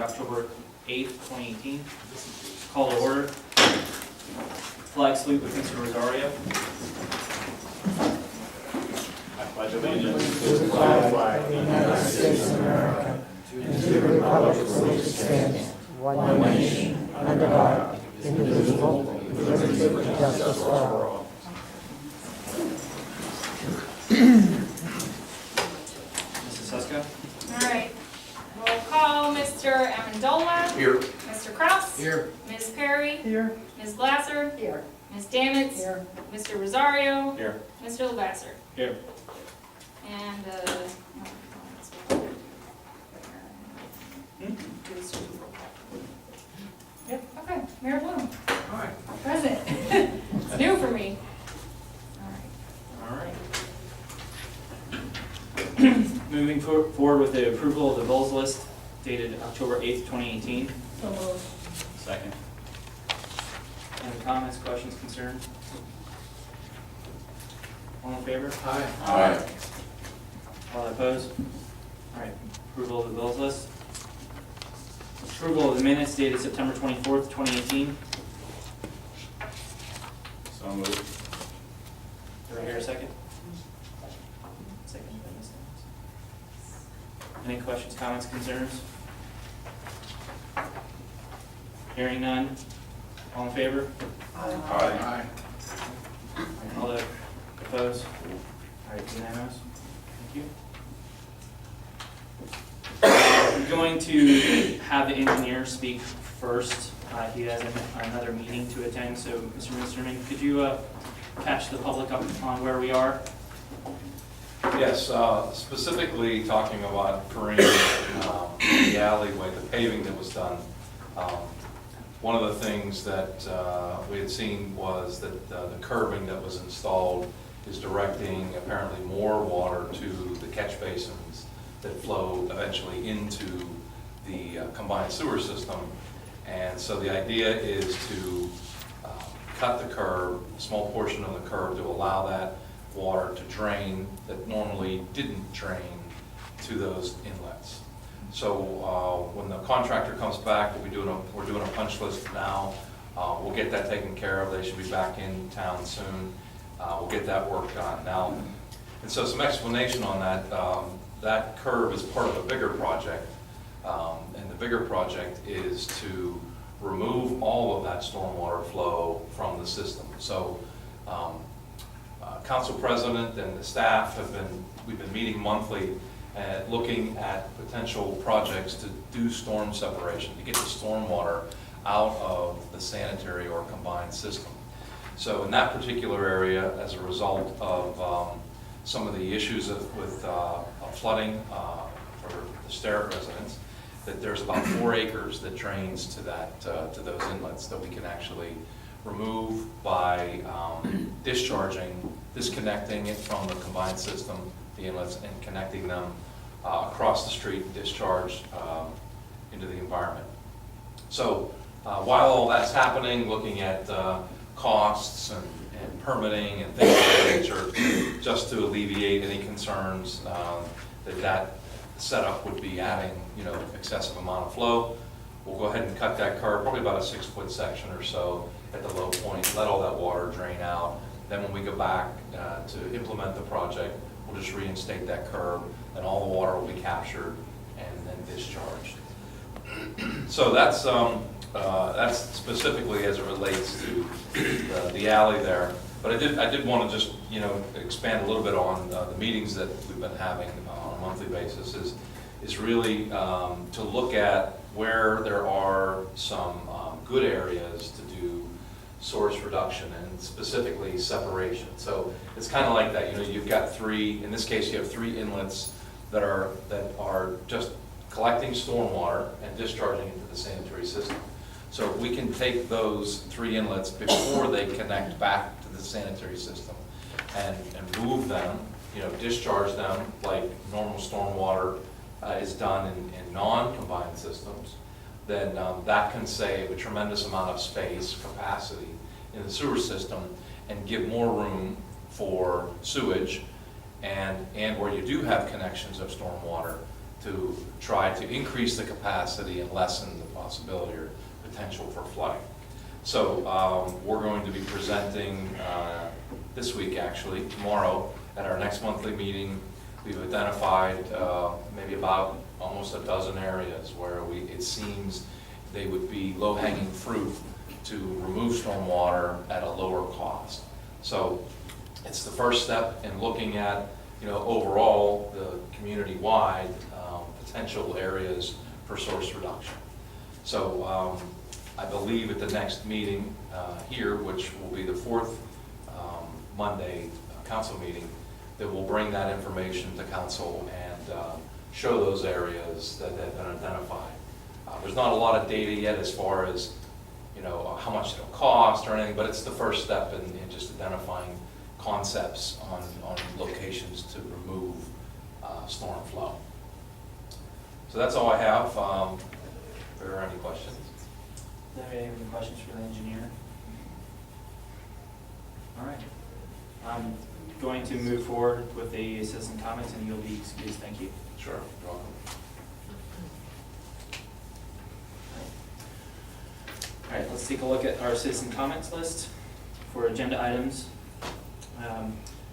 October 8th, 2018. Call to order. Flag salute with Mr. Rosario. I pledge allegiance to the flag of the United States of America, and to the republic for which it stands, one nation, under God, indivisible, with liberty and justice for all. Mrs. Suska. All right, roll call, Mr. Amendola. Here. Mr. Kraus. Here. Ms. Perry. Here. Ms. Glasser. Here. Ms. Damitz. Here. Mr. Rosario. Here. Mr. Lavasser. Here. And, Yep, okay, Mayor Bloom, All right. present. It's new for me. All right. All right. Moving forward with the approval of the bills list dated October 8th, 2018. So moved. Second. Any comments, questions, concerns? All in favor? Aye. All opposed? All right, approval of the bills list. Approval of the minutes dated September 24th, 2018. So moved. Do I hear a second? Second. Any questions, comments, concerns? Hearing none. All in favor? Aye. All opposed? All right, unanimous. Thank you. We're going to have the engineer speak first. He has another meeting to attend, so Mr. Ministerman, could you catch the public up on where we are? Yes, specifically talking about Kareem, the alleyway, the paving that was done. One of the things that we had seen was that the curbing that was installed is directing apparently more water to the catch basins that flow eventually into the combined sewer system. And so the idea is to cut the curb, a small portion of the curb, to allow that water to drain that normally didn't drain to those inlets. So when the contractor comes back, we're doing a punch list now. We'll get that taken care of. They should be back in town soon. We'll get that work done now. And so some explanation on that. That curb is part of a bigger project, and the bigger project is to remove all of that stormwater flow from the system. So Council President and the staff we've been meeting monthly and looking at potential projects to do storm separation, to get the stormwater out of the sanitary or combined system. So in that particular area, as a result of some of the issues with flooding for the Sterrett residents, that there's about 4 acres that drains to those inlets that we can actually remove by disconnecting it from the combined system, the inlets, and connecting them across the street, discharged into the environment. So while all that's happening, looking at costs and permitting and things of that nature, just to alleviate any concerns that setup would be adding, excessive amount of flow, we'll go ahead and cut that curb, probably about a 6-foot section or so at the low point, let all that water drain out. Then when we go back to implement the project, we'll just reinstate that curb, and all the water will be captured and then discharged. So that's specifically as it relates to the alley there. But I did want to just expand a little bit on the meetings that we've been having on a monthly basis. Is really to look at where there are some good areas to do source reduction and specifically separation. So it's kind of like that. You've got 3. In this case, you have 3 inlets that are just collecting stormwater and discharging into the sanitary system. So we can take those 3 inlets before they connect back to the sanitary system and move them, discharge them like normal stormwater is done in non-combined systems, then that can save a tremendous amount of space, capacity in the sewer system, and give more room for sewage, and where you do have connections of stormwater, to try to increase the capacity and lessen the possibility or potential for flooding. So we're going to be presenting this week, actually, tomorrow, at our next monthly meeting. We've identified maybe about almost a dozen areas where it seems they would be low-hanging fruit to remove stormwater at a lower cost. So it's the first step in looking at, overall, the community-wide potential areas for source reduction. So I believe at the next meeting here, which will be the fourth Monday council meeting, that we'll bring that information to council and show those areas that have been identified. There's not a lot of data yet as far as how much it'll cost or anything, but it's the first step in just identifying concepts on locations to remove storm flow. So that's all I have. If there are any questions? Do you have any questions for the engineer? All right. I'm going to move forward with the citizen comments, and you'll be excused. Thank you. Sure, you're welcome. All right, let's take a look at our citizen comments list for agenda items.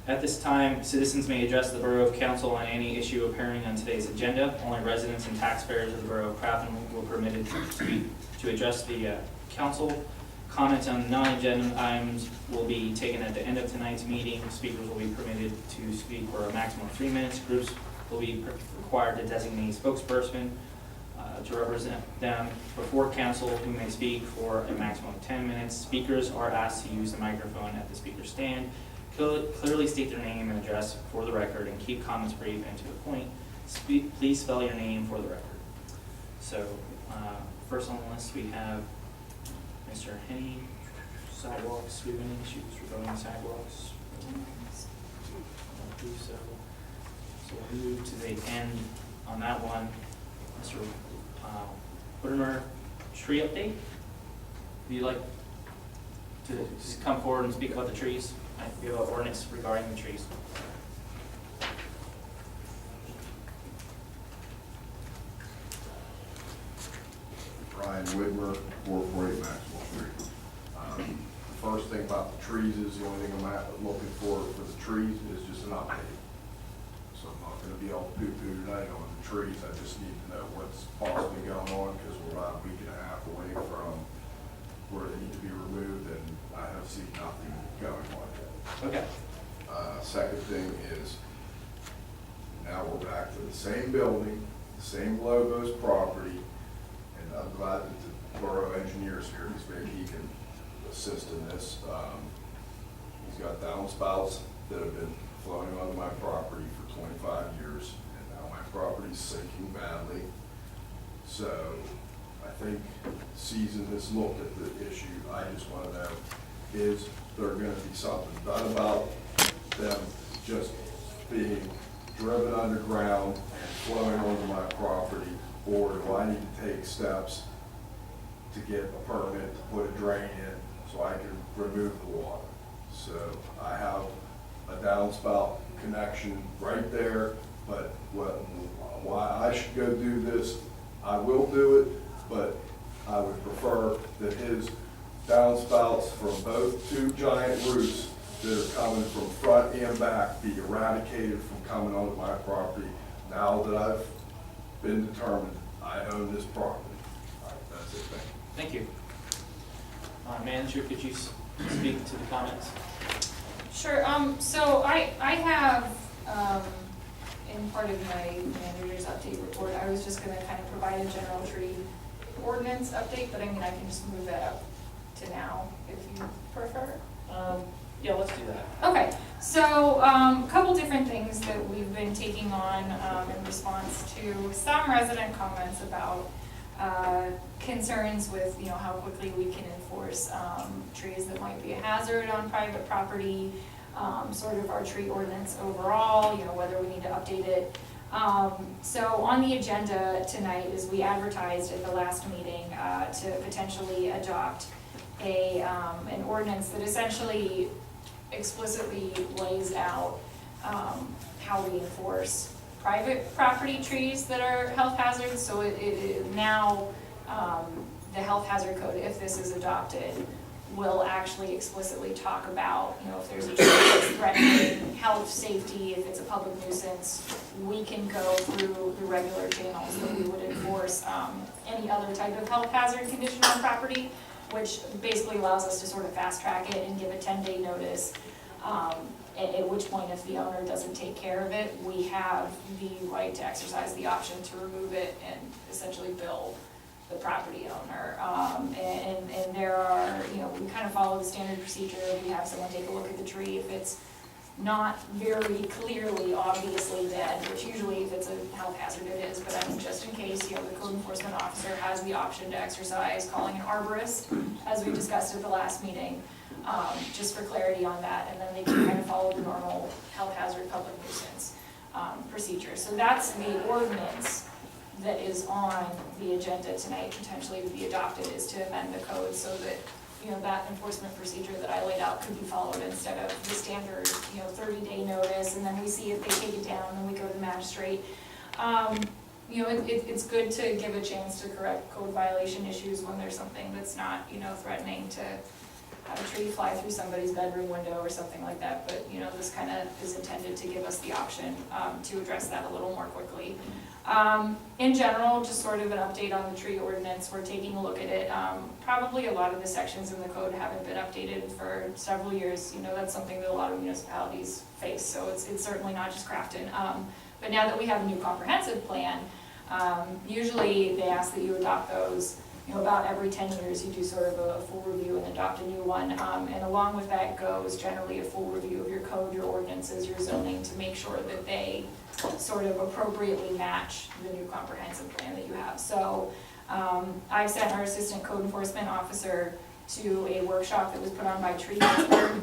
At this time, citizens may address the Borough Council on any issue appearing on today's agenda. Only residents and taxpayers of the Borough of Crafton will be permitted to address the council. Comments on non-agenda items will be taken at the end of tonight's meeting. Speakers will be permitted to speak for a maximum of 3 minutes. Groups will be required to designate spokesperson to represent them before council, who may speak for a maximum of 10 minutes. Speakers are asked to use the microphone at the speaker stand. Clearly state their name and address for the record, and keep comments brief and to the point. Please spell your name for the record. So first on the list we have Mr. Henny. Sidewalks, do we have any issues regarding sidewalks? I don't believe so. So we'll move to the end on that one. Mr. Whitmer, tree update? Would you like to just come forward and speak about the trees? We have an ordinance regarding the trees. Brian Whitmer, 448 Maxwell Street. The first thing about the trees is the only thing I'm looking for the trees is just an update. So I'm not going to be all poo-poo tonight on the trees. I just need to know what's possibly going on because we're about a week and a half away from where they need to be removed, and I have seen nothing going on yet. Okay. Second thing is, now we're back to the same building, the same logos, property, and I'm glad that the borough engineer's here, because maybe he can assist in this. He's got downspouts that have been flowing onto my property for 25 years, and now my property's sinking badly. So I think Season has looked at the issue. I just want to know, is there going to be something done about them just being driven underground and flowing onto my property, or do I need to take steps to get a permit to put a drain in so I can remove the water? So I have a downspout connection right there, but why I should go do this, I will do it, but I would prefer that his downspouts from both two giant roots that are coming from front and back be eradicated from coming onto my property. Now that I've been determined, I own this property. All right, that's it, thank you. Thank you. Manager, could you speak to the comments? Sure, so I have, in part of my manager's update report, I was just gonna kind of provide a general tree ordinance update, but I mean, I can just move that up to now if you prefer. Yeah, let's do that. Okay, so a couple different things that we've been taking on in response to some resident comments about concerns with, how quickly we can enforce trees that might be a hazard on private property, sort of our tree ordinance overall, whether we need to update it. So on the agenda tonight is we advertised at the last meeting to potentially adopt an ordinance that essentially explicitly lays out how we enforce private property trees that are health hazards, so now, the health hazard code, if this is adopted, will actually explicitly talk about, if there's a tree that's threatening health, safety, if it's a public nuisance, we can go through the regular channels that we would enforce any other type of health hazard condition on property, which basically allows us to sort of fast track it and give a 10-day notice. At which point, if the owner doesn't take care of it, we have the right to exercise the option to remove it and essentially bill the property owner. And there are, we kind of follow the standard procedure. We have someone take a look at the tree. If it's not very clearly, obviously dead, which usually if it's a health hazard it is, but I mean, just in case, the code enforcement officer has the option to exercise calling an arborist, as we discussed at the last meeting, just for clarity on that, and then they can kind of follow the normal health hazard public nuisance procedure. So that's the ordinance that is on the agenda tonight, potentially to be adopted, is to amend the code so that, that enforcement procedure that I laid out could be followed instead of the standard, 30-day notice, and then we see if they take it down, and we go to the magistrate. It's good to give a chance to correct code violation issues when there's something that's not, threatening to have a tree fly through somebody's bedroom window or something like that, but, this kind of is intended to give us the option to address that a little more quickly. In general, just sort of an update on the tree ordinance, we're taking a look at it. Probably a lot of the sections in the code haven't been updated for several years. That's something that a lot of municipalities face, so it's certainly not just Crafton. But now that we have a new comprehensive plan, usually they ask that you adopt those. About every 10 years you do sort of a full review and adopt a new one. And along with that goes generally a full review of your code, your ordinances, your zoning, to make sure that they sort of appropriately match the new comprehensive plan that you have. So I've sent our assistant code enforcement officer to a workshop that was put on by Tree Expert,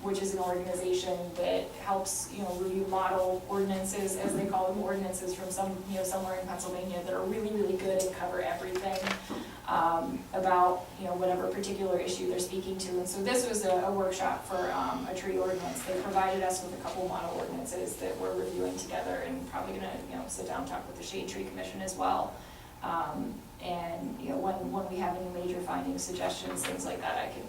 which is an organization that helps, review model ordinances, as they call them, ordinances from somewhere in Pennsylvania that are really, really good and cover everything about, whatever particular issue they're speaking to. And so this was a workshop for a tree ordinance. They provided us with a couple model ordinances that we're reviewing together, and probably gonna, sit down and talk with the Shade Tree Commission as well. And, when we have any major findings, suggestions, things like that, I can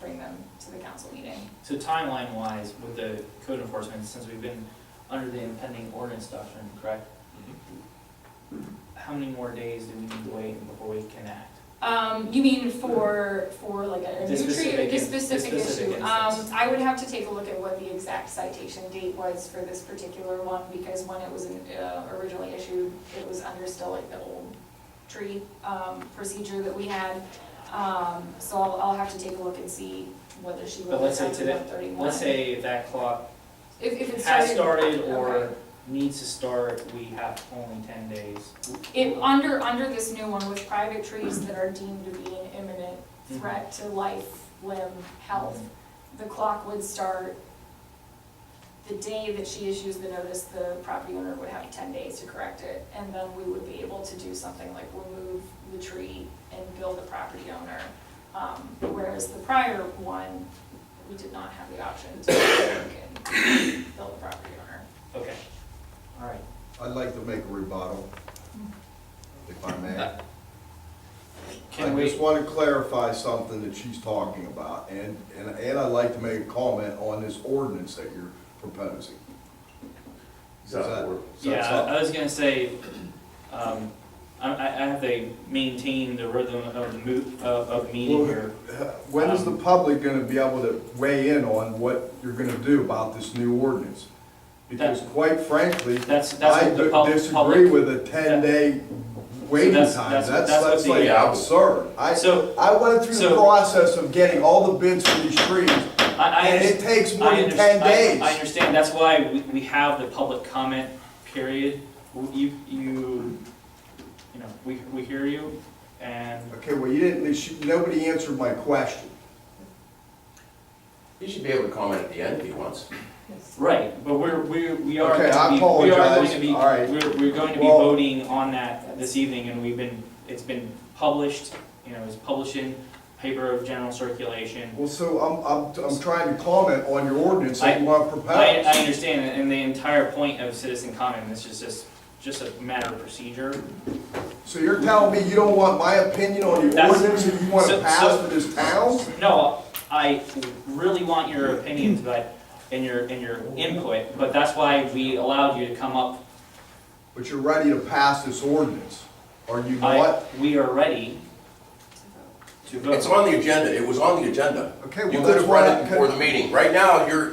bring them to the council meeting. So timeline-wise, with the code enforcement, since we've been under the impending ordinance doctrine, correct? How many more days do we need to wait before we can act? You mean for like a new tree, or this specific issue? Instance. I would have to take a look at what the exact citation date was for this particular one, because when it was originally issued, it was under still like the old tree procedure that we had. So I'll have to take a look and see whether she But will. let's say today, let's say that clock if it has started or okay. needs to start, we have only 10 days. Under this new one, with private trees that are deemed to be an imminent threat to life, limb, health, the clock would start the day that she issues the notice. The property owner would have 10 days to correct it, and then we would be able to do something like remove the tree and bill the property owner. Whereas the prior one, we did not have the option to bill the property owner. Okay, all right. I'd like to make a rebuttal, if I may. Can I just we, want to clarify something that she's talking about, and I'd like to make a comment on this ordinance that you're proposing. Is that yeah, I was gonna say, I have to maintain the rhythm of the meeting here. When is the public going to be able to weigh in on what you're going to do about this new ordinance? Because quite frankly, That's I what the public. disagree with a 10-day waiting that's- time. that's what That's the- like absurd. I went through the process of getting all the bids for these trees, and it takes more than 10 days. I understand, that's why we have the public comment period. We hear you, and Okay, well, nobody answered my question. He should be able to comment at the end if he wants. right, but we are Okay, I going apologize. to be, All right. we're going to be Well- voting on that this evening, and it's been published, it's published in paper of general circulation. Well, so I'm trying to comment on your ordinance that you want to propose. I understand, and the entire point of citizen comment, this is just a matter of procedure. So you're telling me you don't want my opinion on your That's- ordinance that you want to so- pass so- for this town? No, I really want your opinions, and your input, but that's why we allowed you to come up. But you're ready to pass this ordinance, are you not? We are ready to vote. It's on the agenda, it was on the agenda. Okay, You well, could that's have why. read it before the meeting. Right now, you're,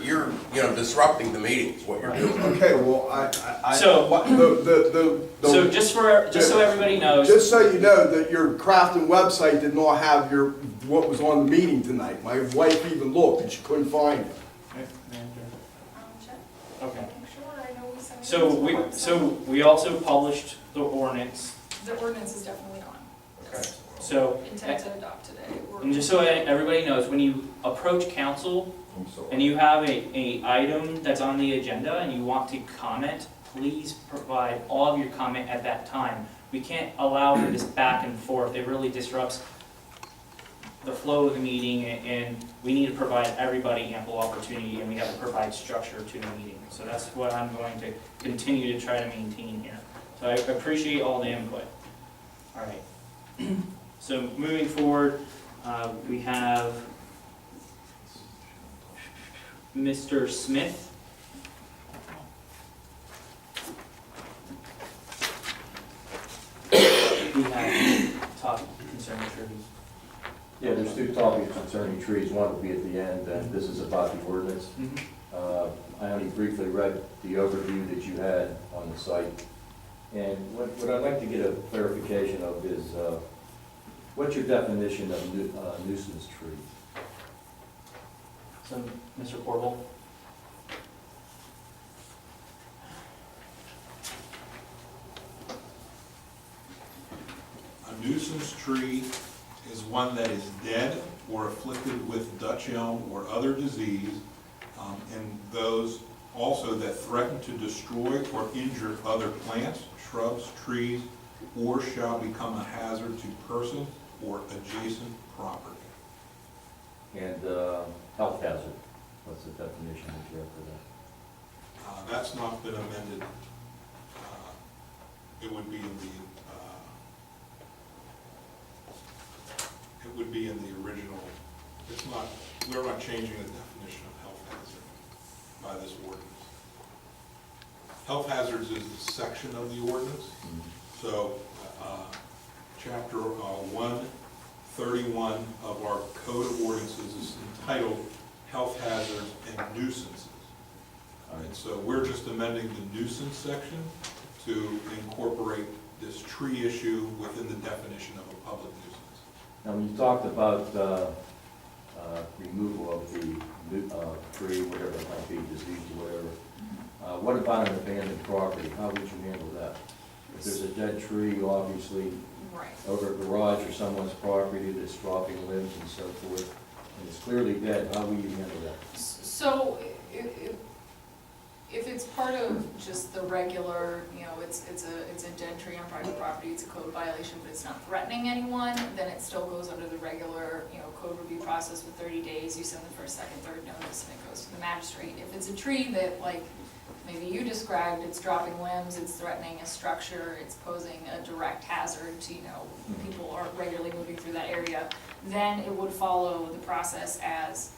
disrupting the meeting, is what you're Right. doing. Okay, well, So- So the, just so everybody knows. just so you know, that your Crafton website did not have what was on the meeting tonight. My wife even looked and she couldn't find it. Check. Okay. Make sure I know we sent it So to the we, website. so we also published the ordinance. The ordinance is definitely on. Yes. So, Intent to adopt today. and just so everybody knows, when you approach council I'm sorry. and you have a item that's on the agenda and you want to comment, please provide all of your comment at that time. We can't allow for this back and forth. It really disrupts the flow of the meeting, and we need to provide everybody ample opportunity, and we have to provide structure to the meeting. So that's what I'm going to continue to try to maintain here. So I appreciate all the input. All right. So moving forward, we have Mr. Smith. We have topic concerning trees. Yeah, there's two topics concerning trees. One will be at the end, and this is about the ordinance. I only briefly read the overview that you had on the site. And what I'd like to get a clarification of is, what's your definition of nuisance tree? So, Mr. Corbel? A nuisance tree is one that is dead or afflicted with Dutch elm or other disease, and those also that threaten to destroy or injure other plants, shrubs, trees, or shall become a hazard to persons or adjacent property. And health hazard, what's the definition that you have for that? That's not been amended. It would be in the original. It's not, we're not changing the definition of health hazard by this ordinance. Health hazards is the section of the ordinance. So, chapter 131 of our Code of Ordinances is entitled Health Hazards and Nuisances. And so we're just amending the nuisance section to incorporate this tree issue within the definition of a public nuisance. Now, when you talked about removal of the tree, whatever it might be, disease or whatever, what about an abandoned property? How would you handle that? If there's a dead tree, obviously, Right. over a garage or someone's property that's dropping limbs and so forth, and it's clearly dead, how will you handle that? So if it's part of just the regular, it's a dead tree on private property, it's a code violation, but it's not threatening anyone, then it still goes under the regular, code review process for 30 days. You send the first, second, third notice, and it goes to the magistrate. If it's a tree that, like maybe you described, it's dropping limbs, it's threatening a structure, it's posing a direct hazard to, people are regularly moving through that area, then it would follow the process as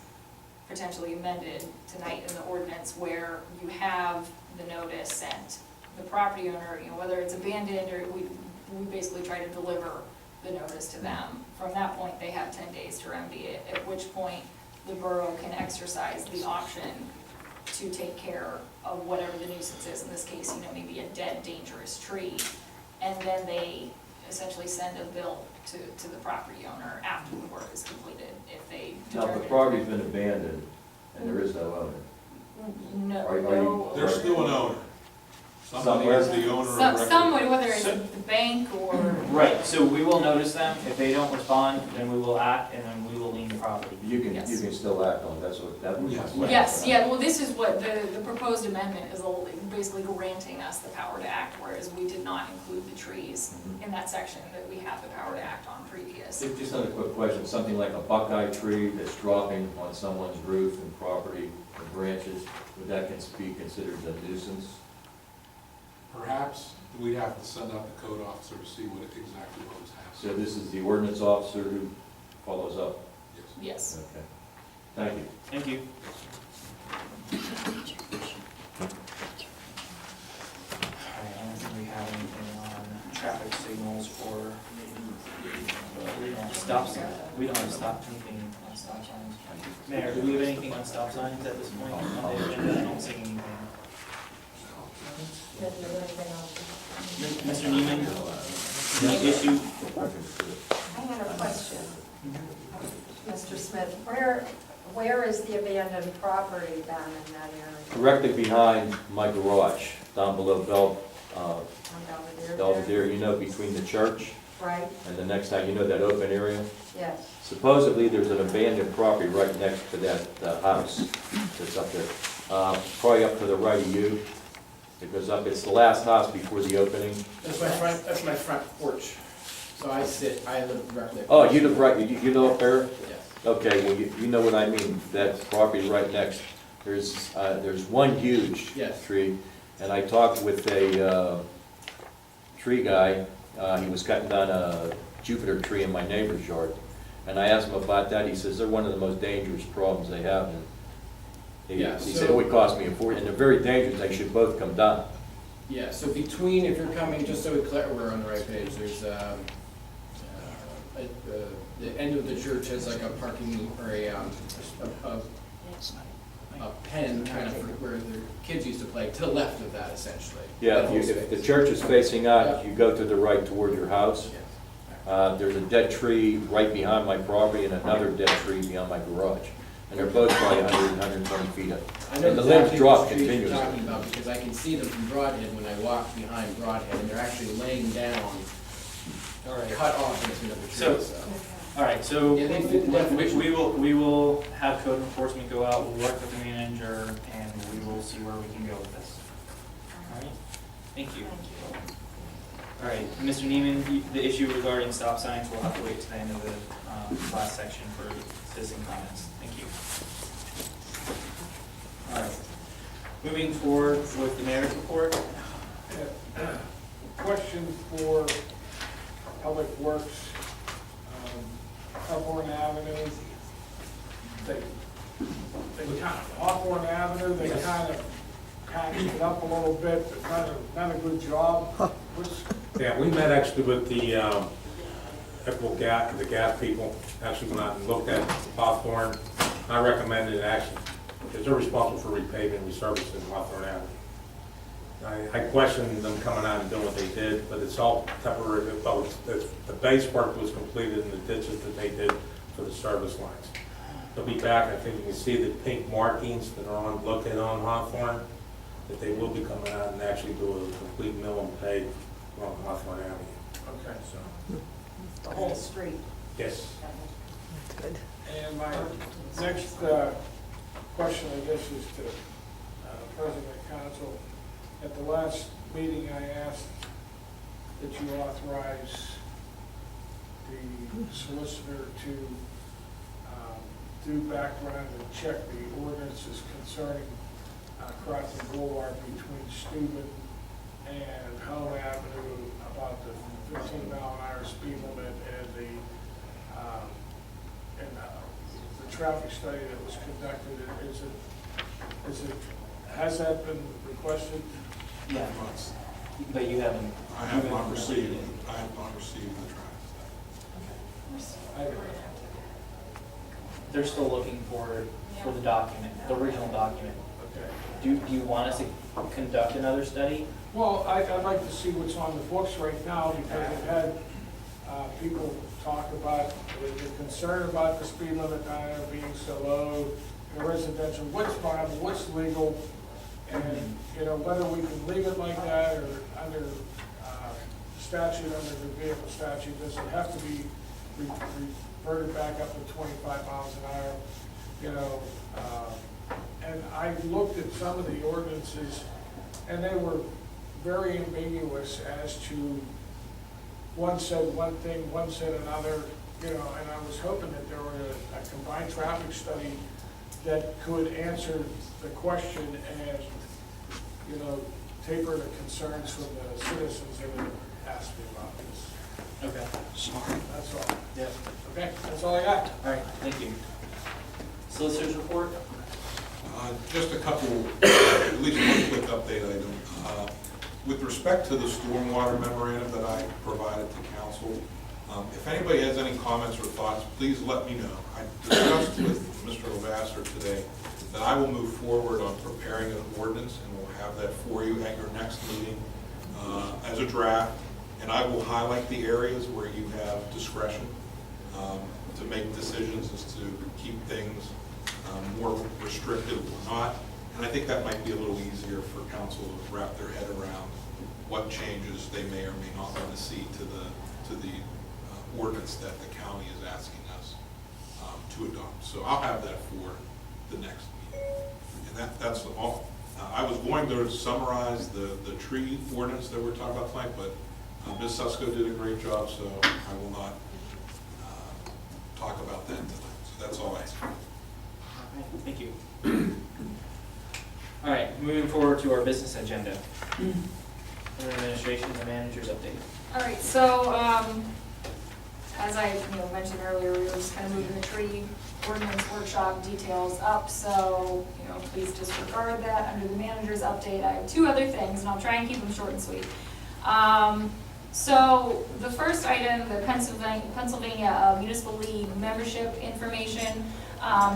potentially amended tonight in the ordinance, where you have the notice sent. The property owner, whether it's abandoned or we basically try to deliver the notice to them. From that point, they have 10 days to remedy it, at which point the borough can exercise the option to take care of whatever the nuisance is. In this case, maybe a dead, dangerous tree. And then they essentially send a bill to the property owner after the work is completed, if they Now, determine. if the property's been abandoned and there is no owner, No. There's still an owner. Somebody Somewhere. is the owner of record. Someone, whether it's So- the bank or. Right, so we will notice them. If they don't respond, then we will act, and then we will lien the property. you can Yes. still act on it, that's what, that would. Yes. Yes, yeah, well, this is what the proposed amendment is basically granting us the power to act, whereas we did not include the trees in that section that we have the power to act on previous. this. Just another quick question, something like a buckeye tree that's dropping on someone's roof and property, the branches, would that be considered a nuisance? Perhaps we'd have to send out the code officer to see what exactly what was So happening. this is the ordinance officer who follows up? Yes. Yes. Okay. Thank you. Thank you. Alright, I don't think we have anything on traffic signals or we don't have stop signs. We don't have anything on stop signs. Mayor, do we have anything on stop signs at this point on the agenda? I don't see anything. Mr. Neiman, any issue? I had a question. Mr. Smith, where is the abandoned property down in that area? Directly behind my garage, down below On Belvedere? Belvedere, you know, between the church Right, and the next house, you know that open area? yes. Supposedly, there's an abandoned property right next to that house that's up there. Probably up to the right of you. It goes up, it's the last house before the opening. That's my front porch. So I live directly. Oh, you live right, you live up there? Yes. Okay, well, you know what I mean, that property right next. There's one huge Yes. tree, and I talked with a tree guy. He was cutting down a Jupiter tree in my neighbor's yard. And I asked him about that, he says they're one of the most dangerous problems they have. And Yeah, he so- said it would cost me a fortune, and they're very dangerous, they should both come down. Yeah, so between, if you're coming, just so we're on the right page, there's, the end of the church has like a parking or a pen kind of for where the kids used to play, to the left of that essentially. Yeah, That if whole if the space. church is facing out, Yeah. you go to the right toward your house. Yeah. There's a dead tree right behind my property and another dead tree behind my garage. And they're both probably 100, 120 feet up. I know And the exactly limbs drop what street you're continuously. talking about, because I can see them from Broadhead when I walk behind Broadhead, and they're actually laying down, All right. cut off into another So- tree, so. All right, so Yeah, they fit the definition. we will have code enforcement go out, we'll work with the manager, and we will see where we can go with this. All right, thank you. All right, Mr. Neiman, the issue regarding stop signs, we'll have to wait to the end of the last section for citizen comments. Thank you. All right, moving forward with the mayor's report. Question for Public Works, Hawthorne Avenue. They kind of, Hawthorne Avenue, they kind of patched it up a little bit, but not a good job. Yeah, we met actually with the Equitable Gas, the gas people, actually went out and looked at Hawthorne. I recommended actually, because they're responsible for repaving and resurfacing Hawthorne Avenue. I questioned them coming out and doing what they did, but it's all temporary. Well, the base work was completed in the ditches that they did for the service lines. They'll be back, I think you can see the pink markings that are located on Hawthorne, that they will be coming out and actually do a complete mill and pave along Hawthorne Avenue. Okay, so. The whole street. Yes. And my next question, I guess, is to President Council. At the last meeting, I asked that you authorize the solicitor to do background and check the ordinances concerning Crafton Boulevard between Steuben and Home Avenue about the 15-mile-an-hour speed limit and the traffic study that was conducted. Has that been requested? Yeah, but you haven't. I have not received the traffic study. They're still looking for the document, the original document. Okay. Do you want us to conduct another study? Well, I'd like to see what's on the books right now, because I've had people talk about the concern about the speed limit down there being so low, in residential, what's viable, what's legal, and, you know, whether we can leave it like that, or under statute, under the vehicle statute, does it have to be reverted back up to 25 miles an hour, you know? And I looked at some of the ordinances, and they were very ambiguous as to, one said one thing, one said another, you know, and I was hoping that there were a combined traffic study that could answer the question and, you know, taper the concerns from the citizens that have asked me about this. Okay. That's all. Yep. Okay, that's all I got. All right, thank you. Solicitors report? Just a couple, at least one quick update item. With respect to the stormwater memorandum that I provided to council, if anybody has any comments or thoughts, please let me know. I discussed with Mr. Lavasser today that I will move forward on preparing an ordinance, and we'll have that for you at your next meeting as a draft. And I will highlight the areas where you have discretion to make decisions as to keep things more restrictive or not. And I think that might be a little easier for council to wrap their head around what changes they may or may not want to see to the ordinance that the county is asking us to adopt. So I'll have that for the next meeting. And that's all. I was going to summarize the tree ordinance that we're talking about tonight, but Ms. Susko did a great job, so I will not talk about that tonight. So that's all I have. All right, thank you. All right, moving forward to our business agenda. Administration, the manager's update. All right, so, as I, mentioned earlier, we were just kind of moving the tree ordinance workshop details up, so, please disregard that. Under the manager's update, I have two other things, and I'll try and keep them short and sweet. So, the first item, the Pennsylvania Municipal League membership information.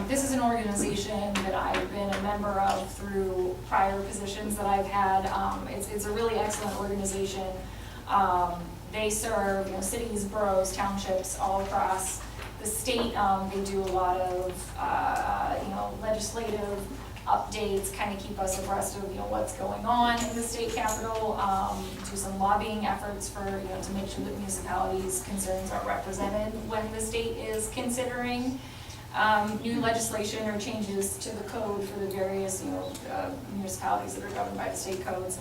This is an organization that I've been a member of through prior positions that I've had. It's a really excellent organization. They serve cities, boroughs, townships all across the state. They do a lot of legislative updates, kind of keep us abreast of what's going on in the state capitol. Do some lobbying efforts for to make sure that municipalities' concerns are represented when the state is considering new legislation or changes to the code for the various, municipalities that are governed by the state codes.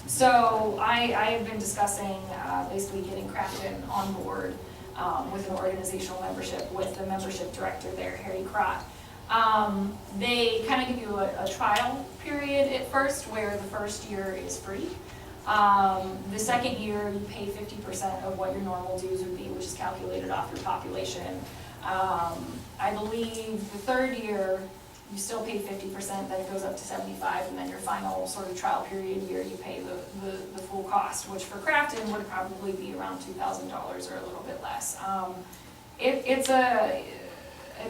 So I have been discussing basically getting Crafton on board with an organizational membership with the membership director there, Harry Crott. They kind of give you a trial period at first, where the first year is free. The second year, you pay 50% of what your normal dues would be, which is calculated off your population. I believe the third year, you still pay 50%, then it goes up to 75%, and then your final sort of trial period year, you pay the full cost, which for Crafton would probably be around $2,000 or a little bit less. It's an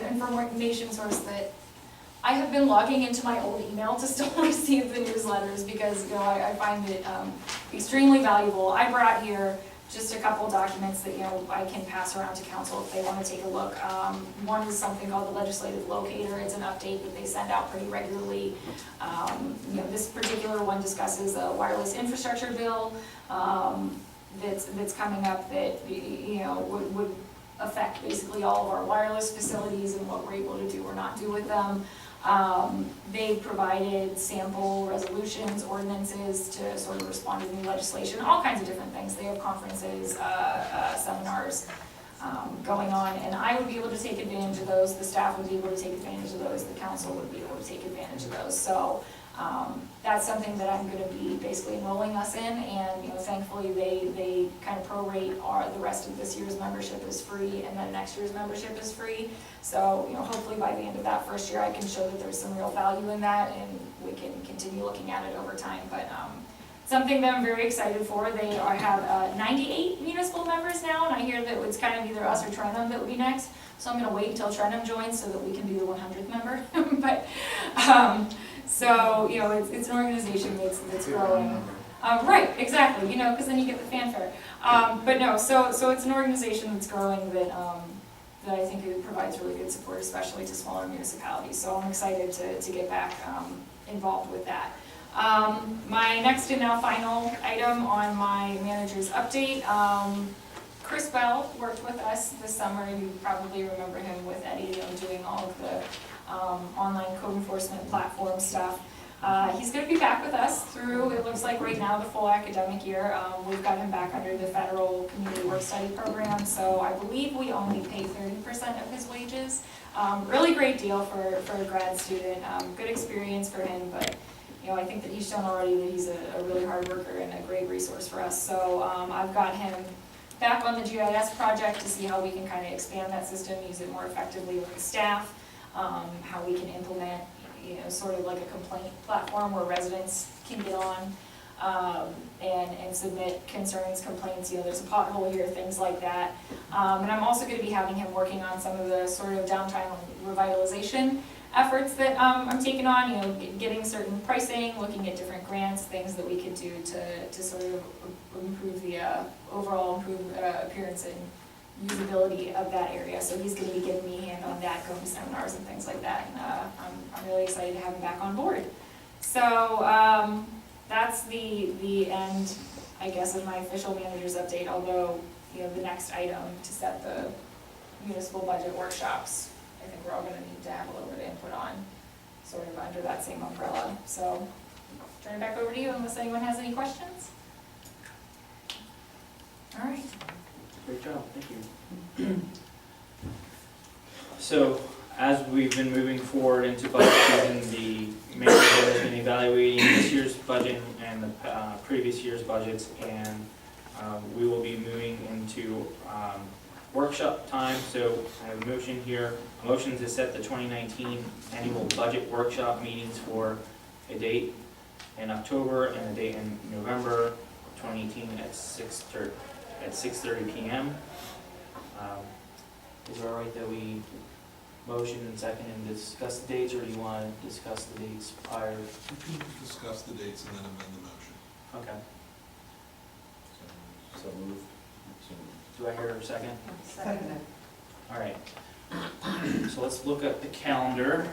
information source that I have been logging into my old email to still receive the newsletters because I find it extremely valuable. I brought here just a couple documents that I can pass around to council if they want to take a look. One is something called the Legislative Locator. It's an update that they send out pretty regularly. This particular one discusses a wireless infrastructure bill that's coming up that would affect basically all of our wireless facilities and what we're able to do or not do with them. They provided sample resolutions, ordinances to sort of respond to new legislation, all kinds of different things. They have conferences, seminars going on, and I would be able to take advantage of those. The staff would be able to take advantage of those. The council would be able to take advantage of those. So that's something that I'm going to be basically enrolling us in, and thankfully they kind of prorate the rest of this year's membership is free, and then next year's membership is free. So hopefully by the end of that first year, I can show that there's some real value in that, and we can continue looking at it over time. But something that I'm very excited for. They have 98 municipal members now, and I hear that it's kind of either us or Trentham that would be next. So I'm going to wait until Trentham joins so that we can be the 100th member. But so it's an organization that's growing. Right, exactly. Because then you get the fanfare. But no, so it's an organization that's growing that I think it provides really good support, especially to smaller municipalities. So I'm excited to get back involved with that. My next and now final item on my manager's update. Chris Bell worked with us this summer. You probably remember him with Eddie doing all of the online code enforcement platform stuff. He's gonna be back with us through, it looks like right now, the full academic year. We've got him back under the federal community work study program, so I believe we only pay 30% of his wages. Really great deal for a grad student, good experience for him, but, you know, I think that he's shown already that he's a really hard worker and a great resource for us. So I've got him back on the GIS project to see how we can kind of expand that system, use it more effectively with the staff, how we can implement, you know, sort of like a complaint platform where residents can get on and submit concerns, complaints, you know, there's a pothole here, things like that. And I'm also going to be having him working on some of the sort of downtown revitalization efforts that I'm taking on, you know, getting certain pricing, looking at different grants, things that we could do to sort of improve the overall appearance and usability of that area. So he's going to be giving me a hand on that, going to seminars and things like that, and I'm really excited to have him back on board. So that's the end, I guess, of my official manager's update, although, you know, the next item to set the municipal budget workshops, I think we're all going to need to have a little bit of input on, sort of under that same umbrella. So turn it back over to you unless anyone has any questions. All right. Great job, thank you. So, as we've been moving forward into budget season, the manager has been evaluating this year's budget and the previous year's budgets, and we will be moving into workshop time. So I have a motion here, a motion to set the 2019 annual budget workshop meetings for a date in October and a date in November 2018 at 6:30 p.m. Is it all right that we motion and second and discuss the dates, or do you want to discuss the dates prior? Discuss the dates and then amend the motion. Okay. So moved. Do I hear a second? Second. All right. So let's look at the calendar.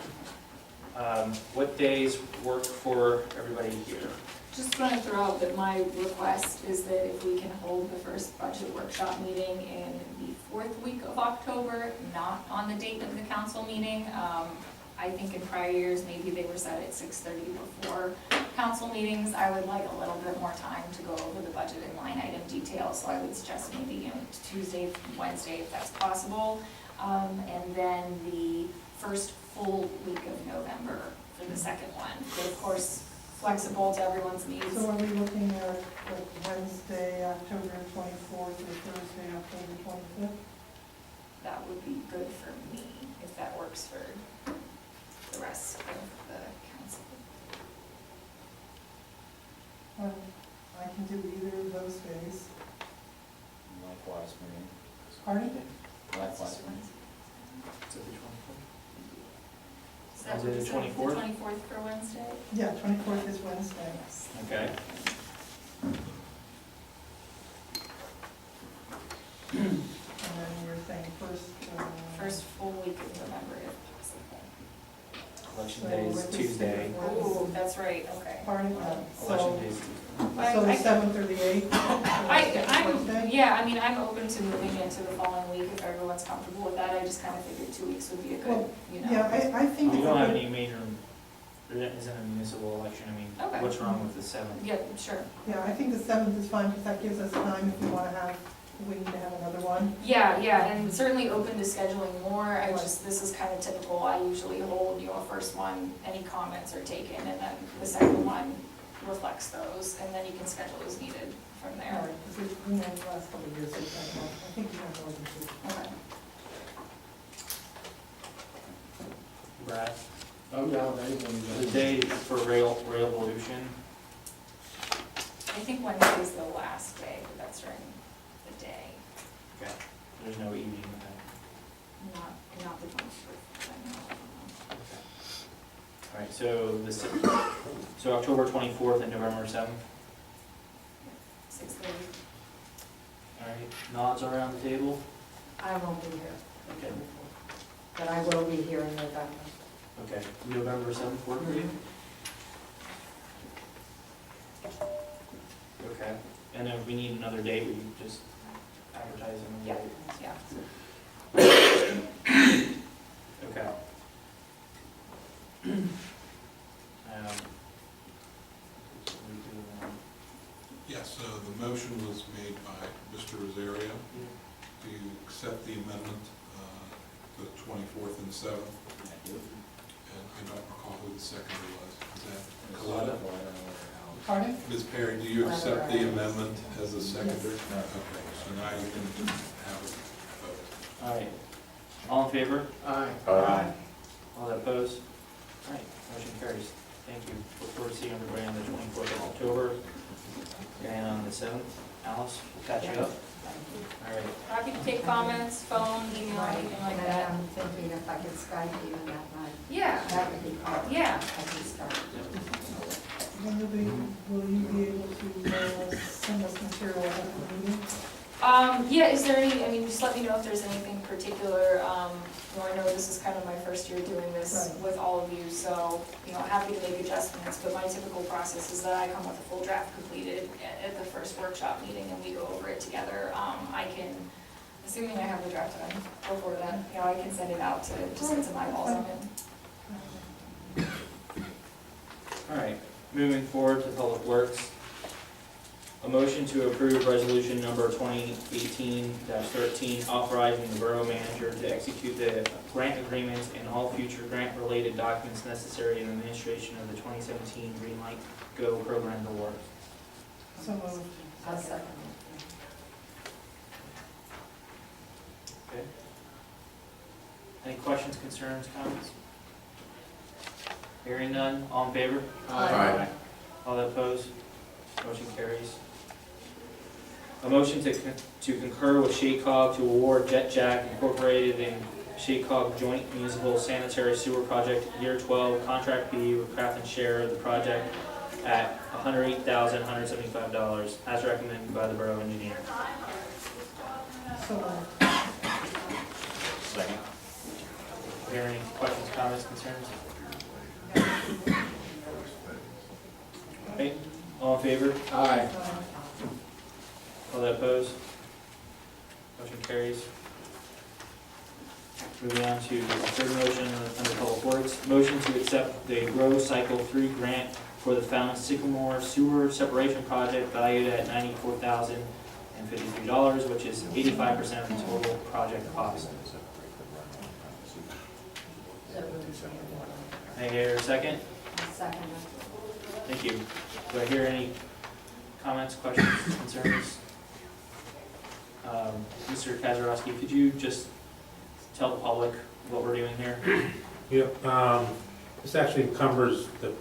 What days work for everybody here? Just going to throw out that my request is that if we can hold the first budget workshop meeting in the fourth week of October, not on the date of the council meeting. I think in prior years, maybe they were set at 6:30 before council meetings. I would like a little bit more time to go over the budget and line item details, so I would suggest maybe, you know, Tuesday, Wednesday, if that's possible. And then the first full week of November for the second one. But of course, flexible to everyone's needs. So are we looking at like Wednesday, October 24th, or Thursday, October 25th? That would be good for me, if that works for the rest of the council. I can do either of those days. Likewise, me. Pardon? Likewise. Is it the 24th? Is that Is it the 24th? The 24th for Wednesday? Yeah, 24th is Wednesday. Okay. And then you're saying first. First full week of November, if possible. Election So day is with the Tuesday. Oh, that's right, okay. Pardon? Election So, day is Tuesday. so the 7th or the 8th? Yeah, I mean, I'm open to moving it to the following week if everyone's comfortable with that. I just kind of figured 2 weeks would be a good, Well, you know. Yeah, I think. We don't have any major, there isn't a municipal election, I mean, Okay. what's wrong with the 7th? Yeah, sure. Yeah, I think the 7th is fine, because that gives us time if we want to have, we need to have another one. Yeah, and certainly open to scheduling more. I just, this is kind of typical. I usually hold, you know, first one, any comments are taken, and then the second one reflects those, and then you can schedule as needed from All there. right, because we had the last couple of years, we've had more. I think we have more than 2. Okay. Brad? Oh, no, anything. The day for rail pollution, I think Wednesday is the last day, but that's during the day, okay, there's no evening. not the 21st. Okay. All right, so October 24th and November 7th. 6:30. All right, nods around the table. I won't be here. Okay. But I will be here in November. Okay, November 7th work for you? Okay, and if we need another date, we can just advertise them. Yeah. Okay. The motion was made by Mr. Rosario to accept the amendment, the 24th and 7th. And I don't recall who the seconder was. Is that Coletta? Pardon? Ms. Perry, do you accept the amendment as a seconder? Okay, so now you can have it vote. All right. All in favor? Aye. All that opposed? All right, motion carries. Thank you. Look forward to seeing everybody on the 24th of October and on the 7th. Alice, we'll catch you up. All right. Happy to take comments, phone, email, anything like that. I'm thinking if I could Skype even that night, Yeah, that would be awesome. yeah. I could start. When will you be able to send us material at the meeting? Yeah, is there any, I mean, just let me know if there's anything particular, I know this is kind of my first year doing this Right. with all of you, so, happy to make adjustments, but my typical process is that I come with a full draft completed at the first workshop meeting and we go over it together. I can, assuming I have the draft done before that, I can send it out to just get some eyeballs on it. All right, moving forward to Public Works. A motion to approve resolution number 2018-13, authorizing the borough manager to execute the grant agreements and all future grant-related documents necessary in the administration of the 2017 Green Light Go program award. So moved. I'll second Okay. Any questions, concerns, comments? Hearing none, all in favor? Aye. All that opposed? Motion carries. A motion to concur with SHACOG to award Jet Jack Incorporated and SHACOG Joint Municipal Sanitary Sewer Project Year 12, Contract B with Crafton share of the project at $108,175, as recommended by the borough engineer. So moved. Second. Are there any questions, comments, concerns? Okay, all in favor? Aye. All that opposed? Motion carries. Moving on to the third motion under Public Works. Motion to accept the Grow Cycle 3 grant for the Fountain Sycamore Sewer Separation Project valued at $94,053, which is 85% of the total project cost. May I hear a second? I'll second it. Thank you. Do I hear any comments, questions, concerns? Mr. Kazarowski, could you just tell the public what we're doing here? Yep, this actually encumbers the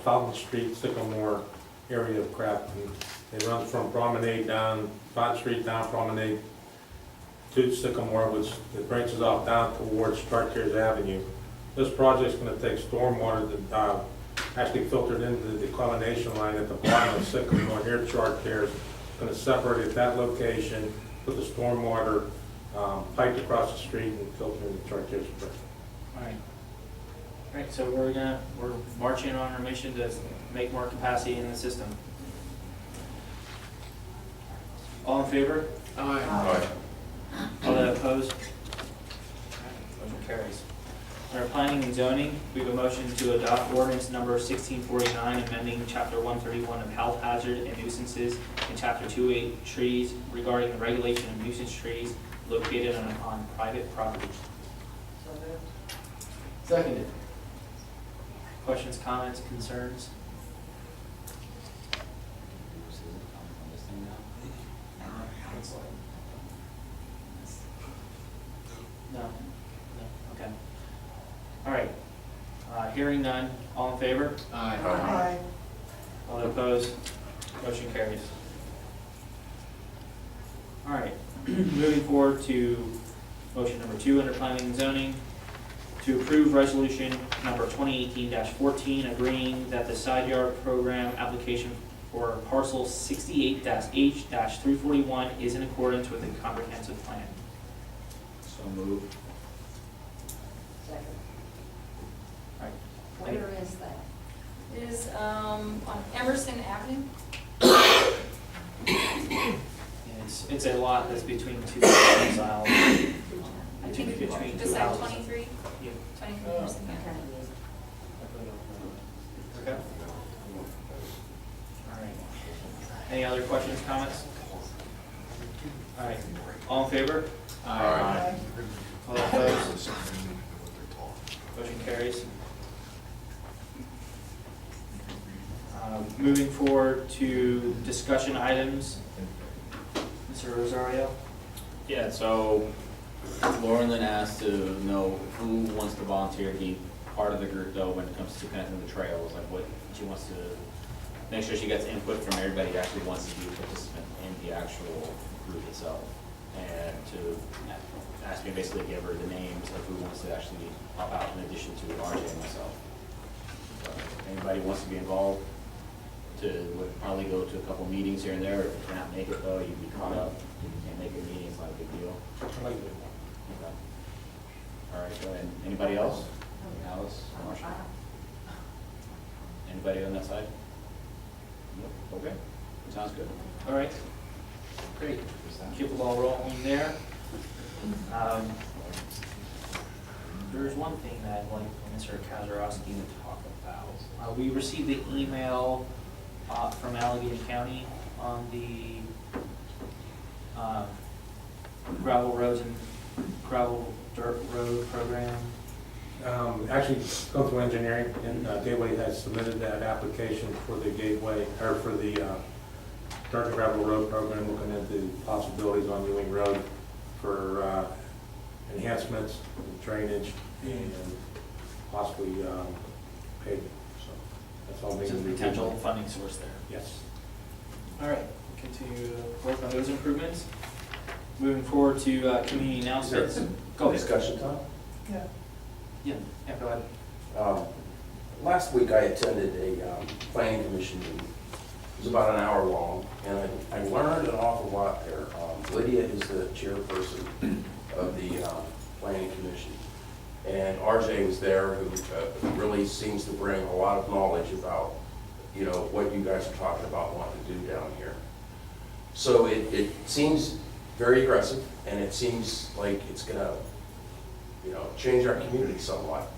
Fountain Street, Sycamore area of Crafton. It runs from Promenade down, Fountain Street down Promenade to Sycamore, which it branches off down towards Chartiers Avenue. This project's gonna take stormwater that actually filtered into the declination line at the bottom of Sycamore here at Chartiers. It's gonna separate at that location, put the stormwater piped across the street and filter into Chartiers Brook. All right. All right, so we're marching on our mission to make more capacity in the system. All in favor? Aye. All that opposed? Motion carries. Under planning and zoning, we have a motion to adopt ordinance number 1649, amending chapter 131 of health hazard and nuisances and chapter 28 trees regarding the regulation of nuisance trees located on private property. So moved. Seconded. Questions, comments, concerns? No? No, okay. All right. Hearing none, all in favor? Aye. Aye. All opposed? Motion carries. All right, moving forward to motion number 2 under planning and zoning, to approve resolution number 2018-14, agreeing that the side yard program application for parcel 68-H-341 is in accordance with the comprehensive plan. So moved. Second. All right. Where is that? It is, on Emerson Avenue. It's a lot that's between two houses. I think Between this two side houses. 23, Yeah. 23 Emerson, yeah. Okay. All right. Any other questions, comments? All right, all in favor? Aye. All opposed? Motion carries. Moving forward to discussion items. Mr. Rosario? Yeah, so Lauren then asked to know who wants to volunteer to be part of the group though when it comes to connecting the trails, like what she wants to, make sure she gets input from everybody who actually wants to be a participant in the actual group itself. And to ask me basically to give her the names of who wants to actually help out in addition to RJ and myself. So if anybody wants to be involved, would probably go to a couple meetings here and there. If you cannot make it though, you'd be caught up. If you can't make a meeting, it's not a big deal. Okay. All right, go ahead. Anybody else? Alice, Marshall? Anybody on that side? Nope. Okay, sounds good. All right, great. Keep the ball rolling there. There's one thing that I'd like Mr. Kazarowski to talk about. We received the email from Allegheny County on the gravel roads and gravel dirt road program. Actually, go through engineering, and Gateway has submitted that application for the Gateway, or for the dirt and gravel road program, looking into possibilities on Ewing Road for enhancements, drainage, and possibly paving. So that's all being It's a reviewed. potential funding source there. Yes. All right, continue to work on those improvements. Moving forward to community announcements. Go ahead. Discussion time? Yeah. Yeah, go ahead. Last week I attended a planning commission meeting. It was about an hour long, and I learned an awful lot there. Lydia is the chairperson of the planning commission, and RJ was there, who really seems to bring a lot of knowledge about, you know, what you guys are talking about wanting to do down here. So it seems very aggressive, and it seems like it's gonna, you know, change our community somewhat.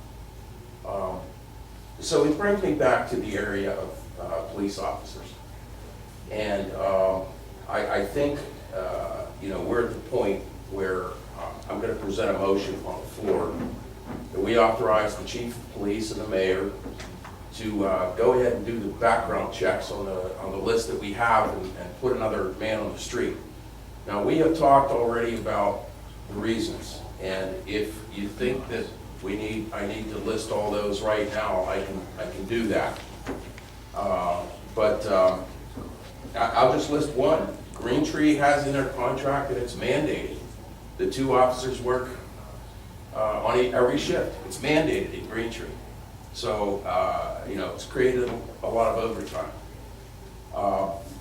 So it brings me back to the area of police officers. And I think, you know, we're at the point where I'm going to present a motion on the floor that we authorize the chief of police and the mayor to go ahead and do the background checks on the list that we have and put another man on the street. Now, we have talked already about the reasons, and if you think that I need to list all those right now, I can do that. But I'll just list one. Green Tree has in their contract that it's mandated that 2 officers work on every shift. It's mandated in Green Tree. So, you know, it's created a lot of overtime.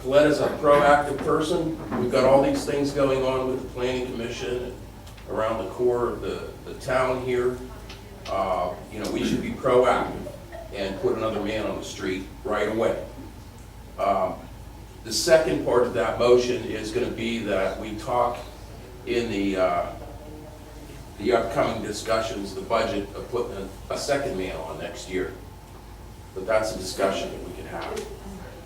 Coletta's a proactive person. We've got all these things going on with the Planning Commission and around the core of the town here. You know, we should be proactive and put another man on the street right away. The second part of that motion is going to be that we talk in the upcoming discussions, the budget of putting a second man on next year. But that's a discussion that we can have.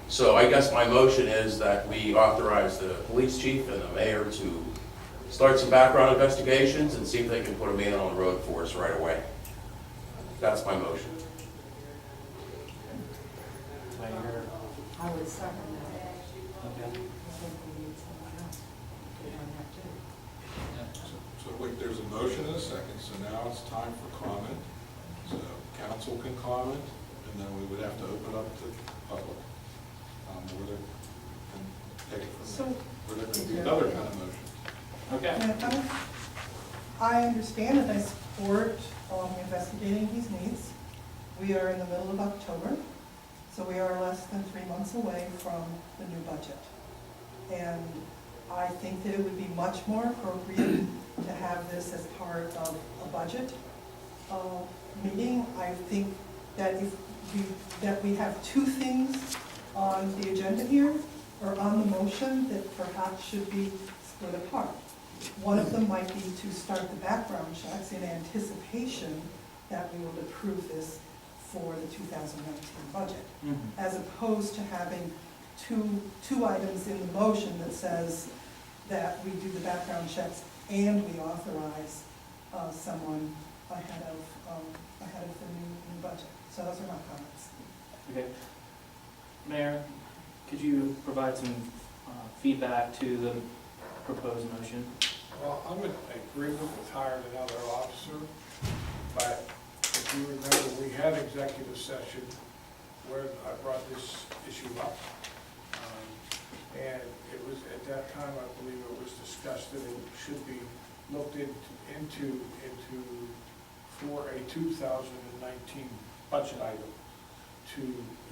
So I guess my motion is that we authorize the police chief and the mayor to start some background investigations and see if they can put a man on the road for us right away. That's my motion. I would second that. Okay. So wait, there's a motion and a second, so now it's time for comment. So council can comment, and then we would have to open up to the public. Where they can take it from there. Where there can be another kind of motion. Okay. I understand and I support investigating these needs. We are in the middle of October, so we are less than 3 months away from the new budget. And I think that it would be much more appropriate to have this as part of a budget meeting. I think that that we have 2 things on the agenda here, or on the motion, that perhaps should be split apart. One of them might be to start the background checks in anticipation that we will approve this for the 2019 budget, as opposed to having two items in the motion that says that we do the background checks and we authorize someone ahead of the new budget. So those are my comments. Okay. Mayor, could you provide some feedback to the proposed motion? Well, I'm in agreement with hiring another officer, but if you remember, we had executive session where I brought this issue up. And it was, at that time, I believe it was discussed that it should be looked into for a 2019 budget item to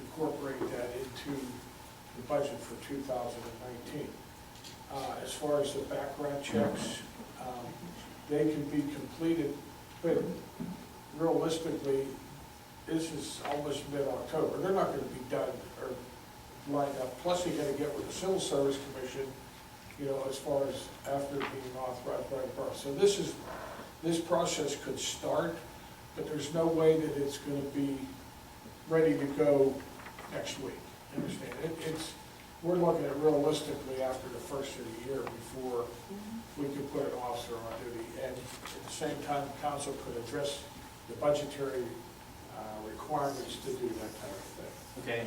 incorporate that into the budget for 2019. As far as the background checks, they can be completed, but realistically, this is almost mid-October. They're not going to be done or lined up. Plus, you got to get with the Civil Service Commission, you know, as far as after being authorized by the borough. So this process could start, but there's no way that it's going to be ready to go next week. Understand? We're looking at realistically after the first of the year before we could put an officer on duty. And at the same time, council could address the budgetary requirements to do that kind of thing. Okay,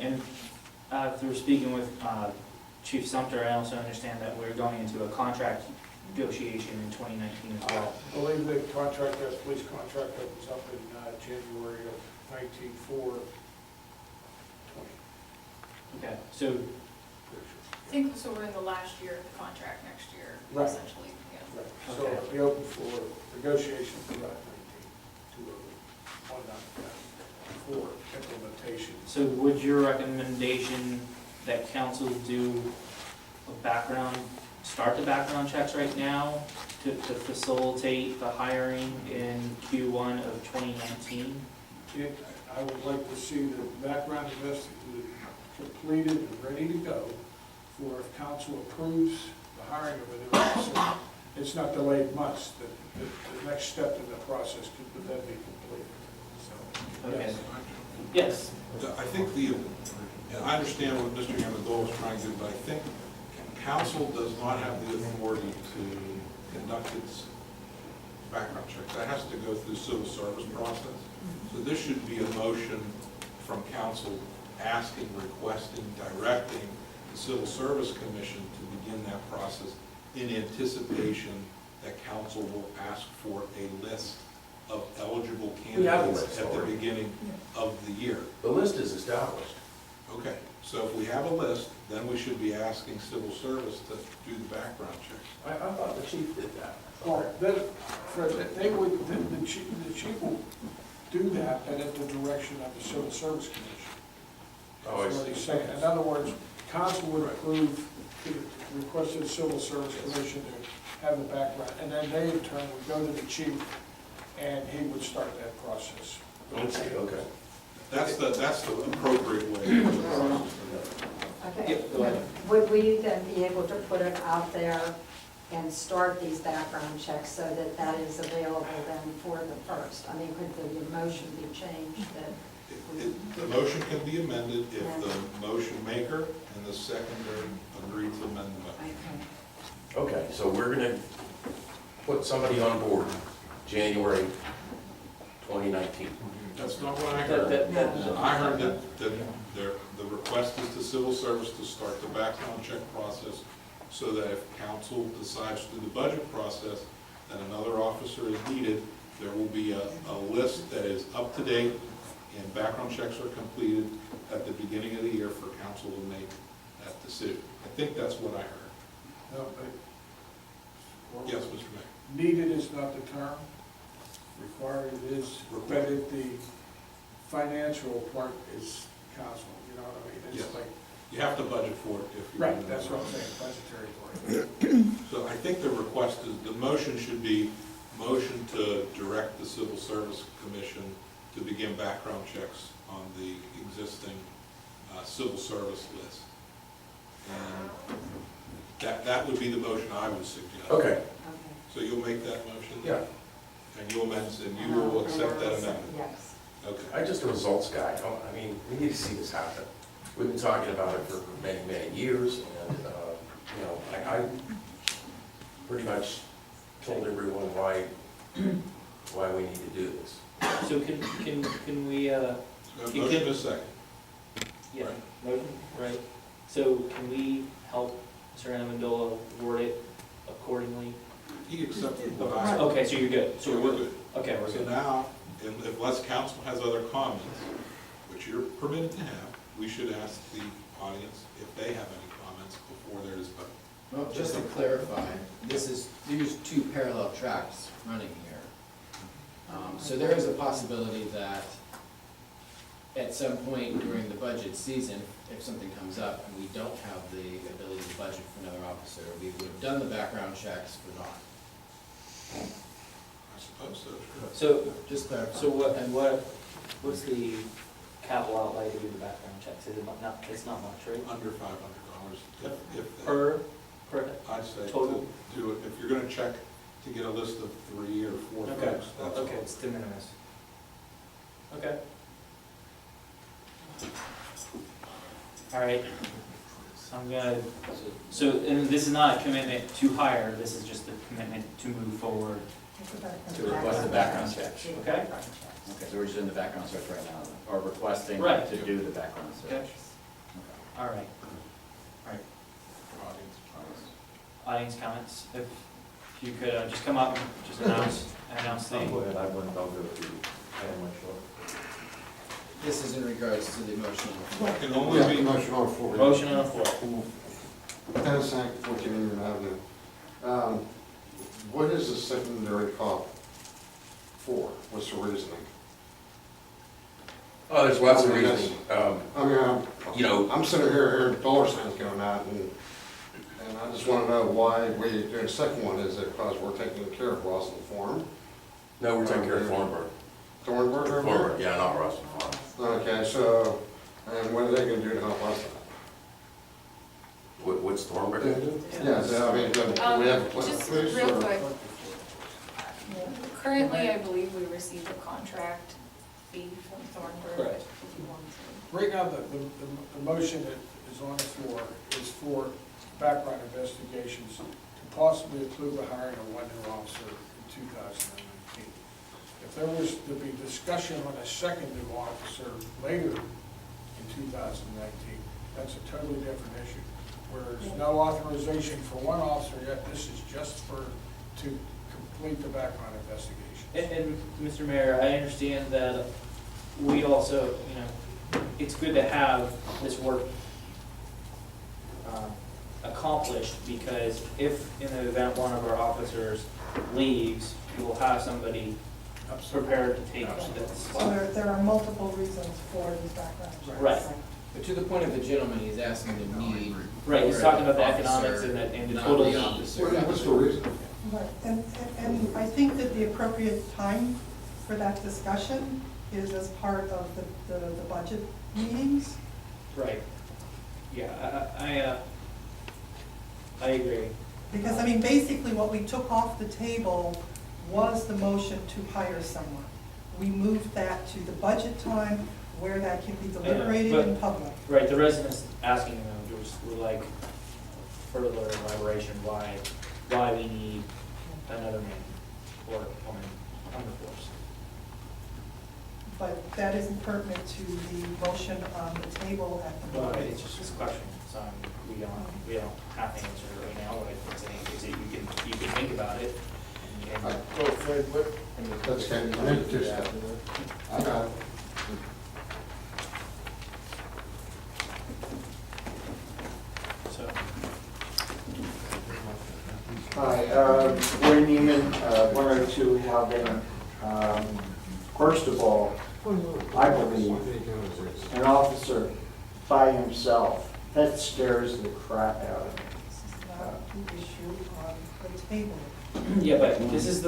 and through speaking with Chief Sumter, I also understand that we're going into a contract negotiation in 2019 as well. I believe the contract, that police contract opens up in January of 19/4/20. Okay, so, I think, so we're in the last year of the contract next year, Right. essentially, yeah. Right. So it'll be open for negotiation throughout 19, for implementation. so would your recommendation that council do start the background checks right now to facilitate the hiring in Q1 of 2019? I would like to see the background investigation completed and ready to go, for if council approves the hiring of a new officer, it's not delayed months. The next step in the process could then be completed. So, Okay. yes. Yes. I think and I understand what Mr. Yamagola is trying to do, but I think council does not have the authority to conduct its background check. That has to go through the civil service process. So this should be a motion from council asking, requesting, directing the Civil Service Commission to begin that process in anticipation that council will ask for a list of eligible We have a candidates list at the already. beginning of the year. The list is established. Okay, so if we have a list, then we should be asking civil service to do the background checks. I thought the chief did that. Well, then, Fred, the chief will do that, and at the direction of the Civil Service Commission. Oh, I That's what see. he's saying. In other words, council would approve, request the Civil Service Commission to have the background, and then they in turn would go to the chief, and he would start that process. Okay. That's the appropriate way to do it. Okay. Yep, go ahead. Would we then be able to put it out there and start these background checks so that that is available then for the first? I mean, could the motion be changed that? The motion can be amended if the motion maker and the seconder agree to amend the motion. Okay, so we're gonna put somebody on board January 2019. That's not what I heard. I heard that the request is to civil service to start the background check process so that if council decides through the budget process that another officer is needed, there will be a list that is up to date and background checks are completed at the beginning of the year for council to make that decision. I think that's what I heard. No, but. Yes, Mr. Mayor. Needed is not the term. Required is, but if the financial part is council, you know what I mean? It's Yes. like, You have to budget for it if you're. right, that's what I'm saying, budgetary part. So I think the request is, the motion should be, motion to direct the Civil Service Commission to begin background checks on the existing civil service list. And that would be the motion I would suggest. Okay. So you'll make that motion? Yeah. And you'll amend, and you will accept that amendment? Yes. Okay. I'm just a results guy. I mean, we need to see this happen. we've been talking about it for many, many years, and, you know, I pretty much told everyone why we need to do this. So can we, Motion is second. yeah, motion, right? So can we help Mr. Amendola word it accordingly? He accepted what I. Okay, so you're good. So we're good. Okay, we're So good. now, unless council has other comments, which you're permitted to have, we should ask the audience if they have any comments before there is vote. Well, just to clarify, there's two parallel tracks running here. So there is a possibility that at some point during the budget season, if something comes up and we don't have the ability to budget for another officer, we would have done the background checks for naught. I suppose so, sure. So, Just clarify. so what's the capital outlay to do the background checks? Is it not, it's not much, right? Under $500, if. Per I'd say total? to do it, if you're gonna check to get a list of 3 or 4 Okay, folks, that's all. okay, it's de minimis. Okay. All right, so I'm gonna, so, and this is not a commitment to hire, this is just a commitment to move forward. To request the background check. Okay? Okay, so we're just in the background search right now, or requesting Right. to do the background search. Okay. All right. Audience comments, if you could just come up and just announce the. Go ahead, I'll go through, I am unsure. This is in regards to the motion. It can only be. Motion on the floor. Motion on the floor. Dennis Sank, 14 Union Avenue. What is the secondary call for? What's the reasoning? Oh, there's lots of I mean, that's- reasons. I mean, You know, I'm sitting here hearing dollar signs going out, and I just want to know why we, the second one, is it because we're taking care of Roslyn Farm? no, we're taking care of Thornburg. Thornburg over there? Thornburg, yeah, not Roslyn Farm. Okay, so, and what are they gonna do to help us out? What's Thornburg? Yeah, so, I mean, do we have a plan? Just please, real or- quick, currently, I believe we receive a contract fee from Thornburg. Correct. If you want to. Right now, the motion that is on the floor is for background investigations to possibly include the hiring of one new officer in 2019. If there was to be discussion on a second new officer later in 2019, that's a totally different issue. Where there's no authorization for one officer yet, this is just to complete the background investigation. And Mr. Mayor, I understand that we also, it's good to have this work accomplished, because if in the event one of our officers leaves, we will have somebody prepared to take this. So there are multiple reasons for these background checks. Right. But to the point of the gentleman, he's asking the need. Right, he's for talking about the officer, economics and the not total the need. officer. What's the reason? Right, and I think that the appropriate time for that discussion is as part of the budget meetings. Right. Yeah, I agree. Because, I mean, basically what we took off the table was the motion to hire someone. We moved that to the budget time where that can be deliberated in public. Right, the residents asking them, would like further elaboration why we need another man or woman on the force. But that isn't pertinent to the motion on the table at the Well, moment. it's just this question, so we don't have to answer it right now, but it's anything that you can think about it. and- Go, Fred, what? That's kind of, I need to do that. I got it. So, Hi, Roy Neiman, 102 Haldane. First of all, I believe an officer by himself, that scares the crap out of me. This is not the issue on the table. yeah, but this is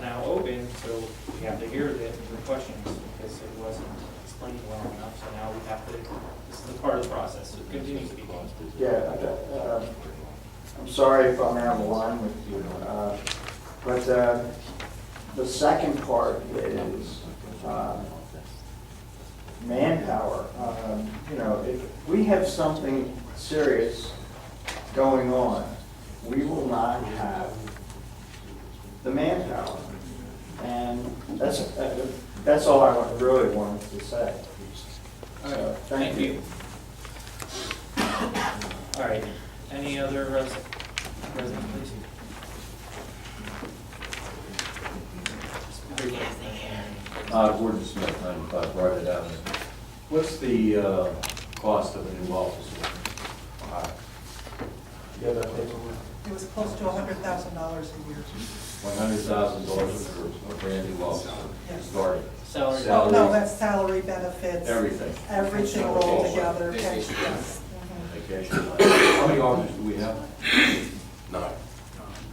now open, so we have to hear the questions, because it wasn't explained well enough, so now we have to, this is a part of the process, so it continues to be. Yeah, I'm sorry if I'm out of line with you, but the second part is, manpower. You know, if we have something serious going on, we will not have the manpower. And that's all I really wanted to say. So, thank you. All right, any other resident, please? Gordon Smith, 95 Brighton Avenue. What's the cost of a new officer? You have that paperwork? It was close to $100,000 a year. $100,000 for a brand new officer, Yes. starting. Salary. Oh, no, that's salary, benefits. Everything. Everything rolled together. Vacation. Yes. Mhm. Vacation. How many officers do we have? 9,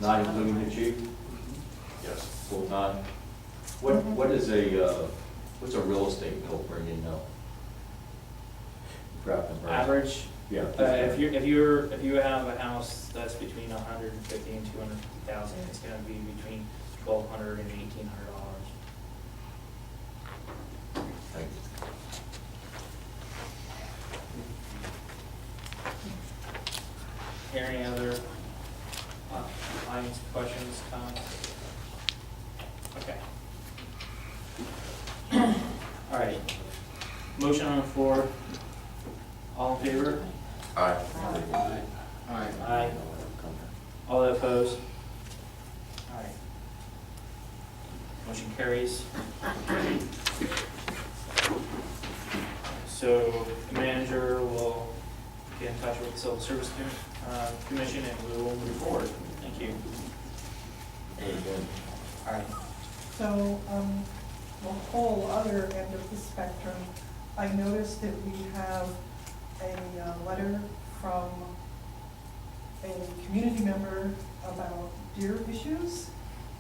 Not including the chief, yes. full time? What is what's a real estate bill bringing now? Crafton, right? Average, Yeah. if you have a house that's between 150 and 250,000, it's gonna be between 1,200 and 1,800 dollars. Thank you. Here, any other items, questions, comments? Okay. All right. Motion on the floor. All in favor? Aye. Alright, Aye. All that opposed? All right. Motion carries. So the manager will get in touch with the Civil Service Commission and we will move forward. Thank you. All right. So, the whole other end of the spectrum, I noticed that we have a letter from a community member about deer issues.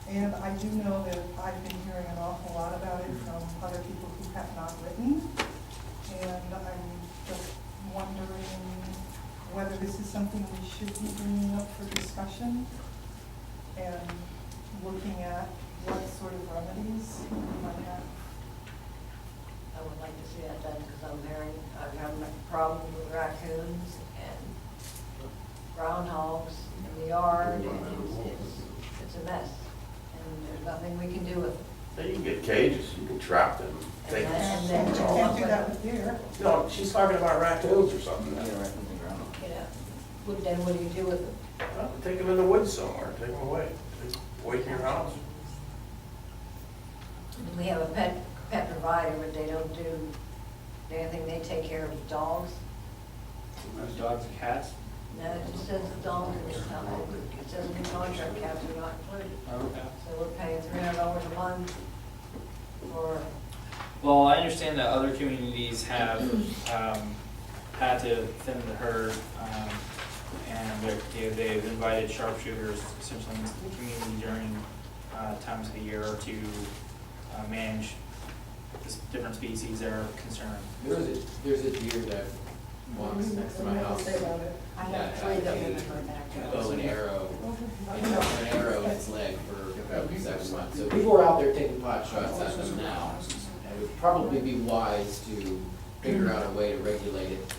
And I do know that I've been hearing an awful lot about it from other people who have not written. And I'm just wondering whether this is something we should be bringing up for discussion and looking at what sort of remedies we might have. I would like to see that done because I'm having a problem with raccoons and groundhogs in the yard, and it's a mess. And there's nothing we can do with it. So you can get cages, you can trap them. And then, You can't do that with deer. No, she's talking about raccoons or something. you know, then what do you do with them? Well, take them in the woods somewhere, take them away, away from your house. We have a pet provider, but they don't do anything. They take care of the dogs. Those dogs and cats? No, it just says the dogs, and it says in the contract, cats are not included. Okay. So we're paying $300 a month for, Well, I understand that other communities have had to thin the herd, and they've invited sharpshooters essentially into the community during times of the year to manage the different species that are concerned. there's a deer that walks next to my house. Say about it. I Yeah, have three that we can back Bow and arrow, I an know. arrow in its leg for 7 months. So people are out there taking pot shots at them now. And it would probably be wise to figure out a way to regulate it,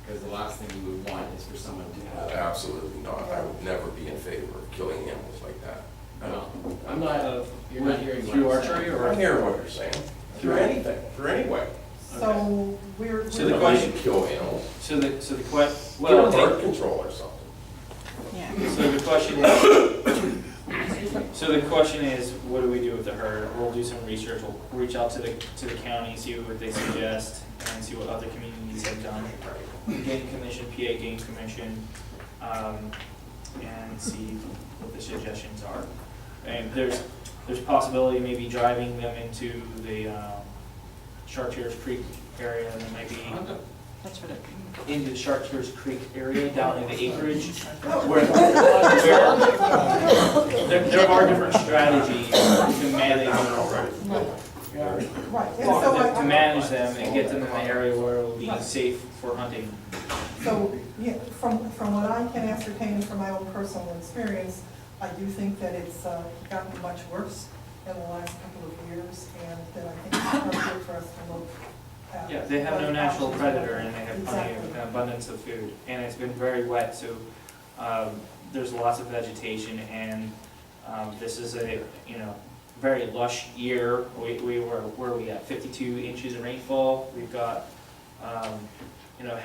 because the last thing you would want is for someone to have. Absolutely not, I would never be in favor of killing animals like that. Well, I'm not, you're not hearing what Through I'm saying. archery or? I hear what you're saying, through anything, through any way. So we're. So the You question- should kill animals, So the get them well, birth control or something. so the question is, what do we do with the herd? We'll do some research, we'll reach out to the county, see what they suggest, and see what other communities have done. Game Commission, PA Game Commission, and see what the suggestions are. And there's possibility of maybe driving them into the Chartiers Creek area, and maybe into the Chartiers Creek area, down in the acreage, where there are different strategies to manage Right. And so to manage them and get them in the area where it will be safe for hunting. So, yeah, from what I can ascertain from my own personal experience, I do think that it's gotten much worse in the last couple of years, and that I think it's appropriate for us to look Yeah, they have no natural predator and they have plenty of abundance of food. And it's been very wet, so there's lots of vegetation and this is a, very lush year. We were, where are we at, 52 inches of rainfall. We've got,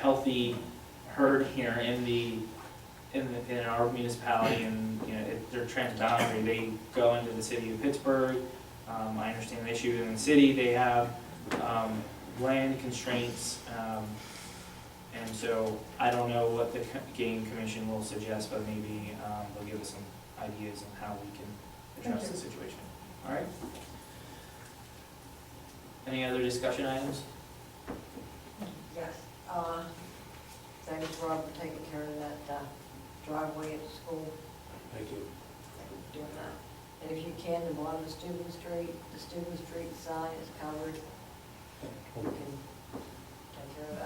healthy herd here in our municipality and, they're transboundary. They go into the city of Pittsburgh. I understand the issue in the city. They have land constraints, and so I don't know what the game commission will suggest, but maybe they'll give us some ideas on how we can address the situation. All right? Any other discussion items? Yes, thanks Rob for taking care of that driveway at the school, Thank you. doing that. And if you can, the bottom of the student street sign is covered. You can take care of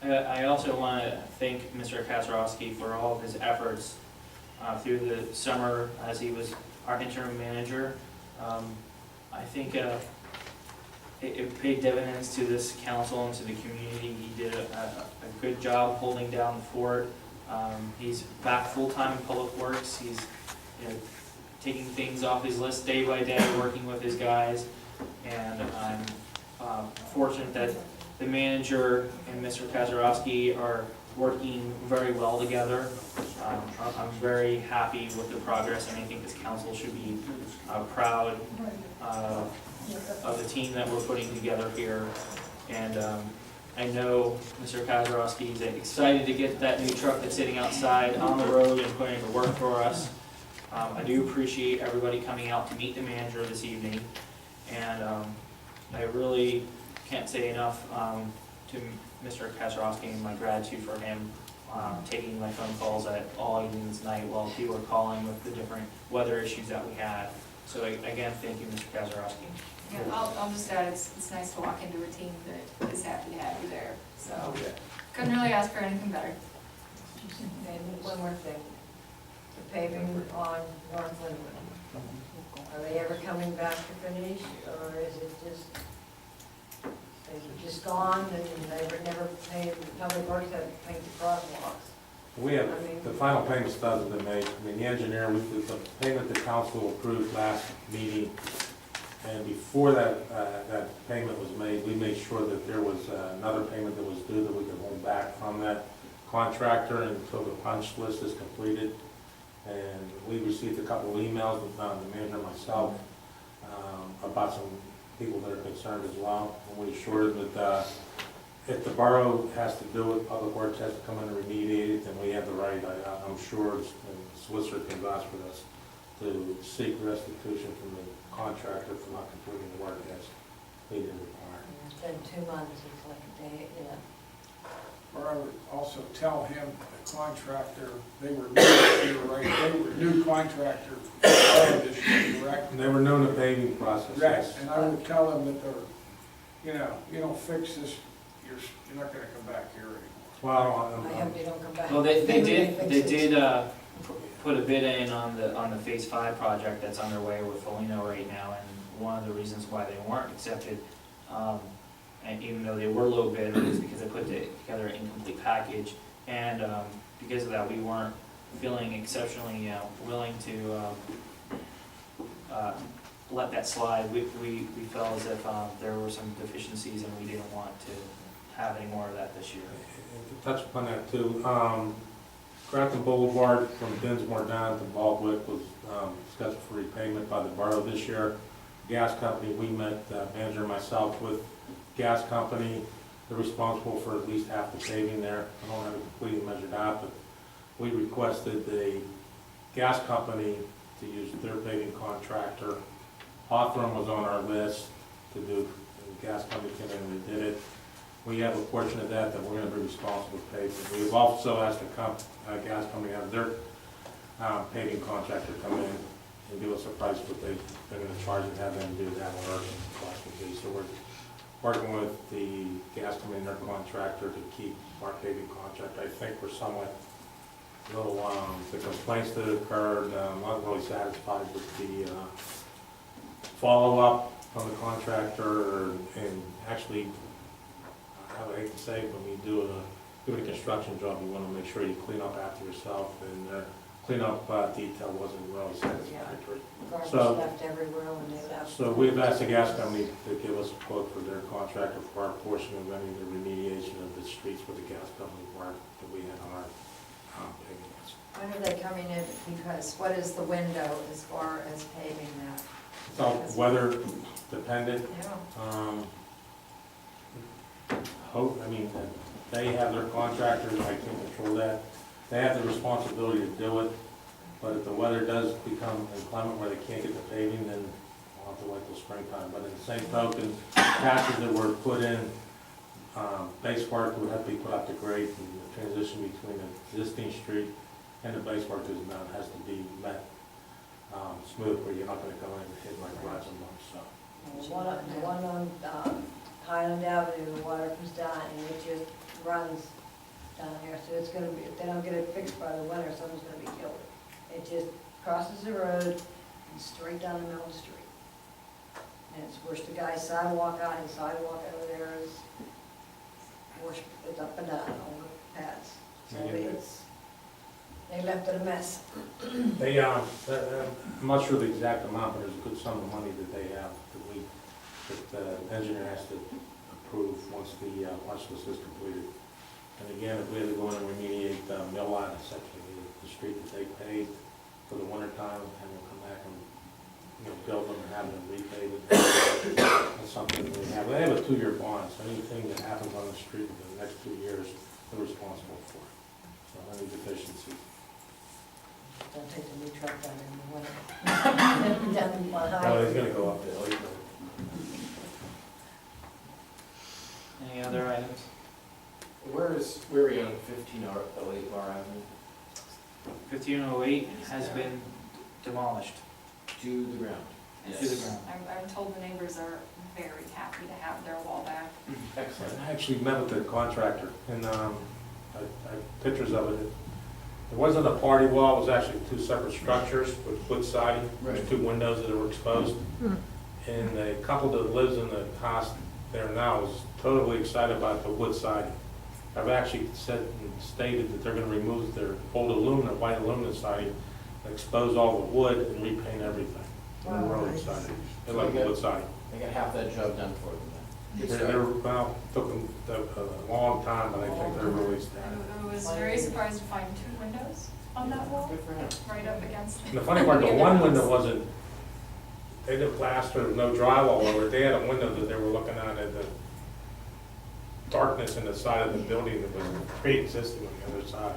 that. I also want to thank Mr. Kazarowski for all of his efforts through the summer as he was our interim manager. I think it paid dividends to this council and to the community. He did a good job holding down the fort. He's back full-time in public works. He's taking things off his list day by day, working with his guys. And I'm fortunate that the manager and Mr. Kazarowski are working very well together. I'm very happy with the progress, and I think this council should be proud of the team that we're putting together here. And I know Mr. Kazarowski is excited to get that new truck that's sitting outside on the road and putting it to work for us. I do appreciate everybody coming out to meet the manager this evening. And I really can't say enough to Mr. Kazarowski and my gratitude for him taking my phone calls at all evenings night while people were calling with the different weather issues that we had. So again, thank you, Mr. Kazarowski. Yeah, I'll just add, it's nice to walk into a team that is happy to have you there, so couldn't really ask for anything better. And one more thing, the paving on North Linwood, are they ever coming back to finish, or is it just gone and they never paid, public works have painted crosswalks? We have, the final payment still hasn't been made. I mean, the engineer, the payment the council approved last meeting, and before that payment was made, we made sure that there was another payment that was due that we could hold back from that contractor until the punch list is completed. And we received a couple of emails, the manager and myself, about some people that are concerned as well. And we assured that if the borough has to do it, Public Works has to come in and remediate it, then we have the right, I'm sure, and the solicitor can vouch for this, to seek restitution from the contractor for not completing the work as needed and required. It's been 2 months, it's like a day, yeah. Or I would also tell him, the contractor, they were new contractor this year, correct? And they were known the paving process. Right, Yes. and I would tell them that they're, you don't fix this, you're not gonna come back here anymore. Well, I hope they don't come back. Well, they Maybe did put a bid in on the Phase 5 project that's underway with Folino right now, and one of the reasons why they weren't accepted, and even though they were low bid, was because they put together an incomplete package, and because of that, we weren't feeling exceptionally willing to let that slide. We felt as if there were some deficiencies, and we didn't want to have any more of that this year. To touch upon that too, Crafton Boulevard from Dinsmore down to Baldwick was scheduled for repayment by the borough this year. Gas company, we met, manager and myself, with gas company. They're responsible for at least half the paving there. I don't have it completely measured out, but we requested the gas company to use their paving contractor. Hawthorne was on our list to do, the gas company came in and they did it. We have a portion of that we're going to be responsible to pay for. We've also asked the gas company to have their paving contractor come in and give us a price what they're going to charge and have them do that work and the cost would be. So we're working with the gas company and their contractor to keep our paving contract. I think we're somewhat little, the complaints that occurred, I'm not really satisfied with the follow-up from the contractor, and actually, I would hate to say, but when you do a construction job, you wanna make sure you clean up after yourself, and cleanup detail wasn't really satisfactory. Garbage So- left everywhere when they left. So we've asked the gas company to give us a quote for their contractor for our portion of any of the remediation of the streets with the gas company work that we had on our payments. When are they coming in? Because what is the window as far as paving that? It's all weather dependent. Yeah. They have their contractors, I can't control that. They have the responsibility to do it, but if the weather does become inclement where they can't get the paving, then we'll have to wait till springtime. But in the same token, patches that were put in, base work would have to be put up to grade, and the transition between the existing street and the base work has to be met smooth, where you're not gonna go in and hit like rods and bumps, so. The one on Highland Avenue, the water comes down and it just runs down there, so it's gonna be, if they don't get it fixed by the winter, someone's gonna be killed. It just crosses the road and straight down the middle of the street. And it's worse, the guy's sidewalk out, his sidewalk over there is worse, it's up and down on the paths. So they left it a mess. They, I'm not sure the exact amount, but there's a good sum of money that they have that the engineer has to approve once the watch list is completed. And again, if we had to go in and remediate mill lot, essentially the street that they paved for the winter time, and we'll come back and, build them and have them repave it. That's something that we have. They have a 2-year bond, so anything that happens on the street in the next 2 years, they're responsible for. So any deficiency. Don't take the new truck down in the winter. Down on No, Highland. he's gonna go up there. Any other items? Where are we on 1508 Bar Avenue? 1508 has been demolished To the ground. to the ground. I'm told the neighbors are very happy to have their wall back. Excellent. I actually met with the contractor, and I have pictures of it. It wasn't a party wall, it was actually 2 separate structures with wood siding. There's Right. 2 windows that were exposed. And the couple that lives in the house there now is totally excited about the wood siding. I've actually said and stated that they're gonna remove their old aluminum, white aluminum siding, expose all the wood and repaint everything. They're really excited. They like the wood siding. They got half that job done for them then. Good They're, start. well, took them a long time, but I think they're really ecstatic. I was very surprised to find 2 windows on that wall, Good for him. right up against. And the funny part, the one window wasn't, they didn't plaster, there was no drywall over it. They had a window that they were looking at the darkness in the side of the building that was pre-existing on the other side.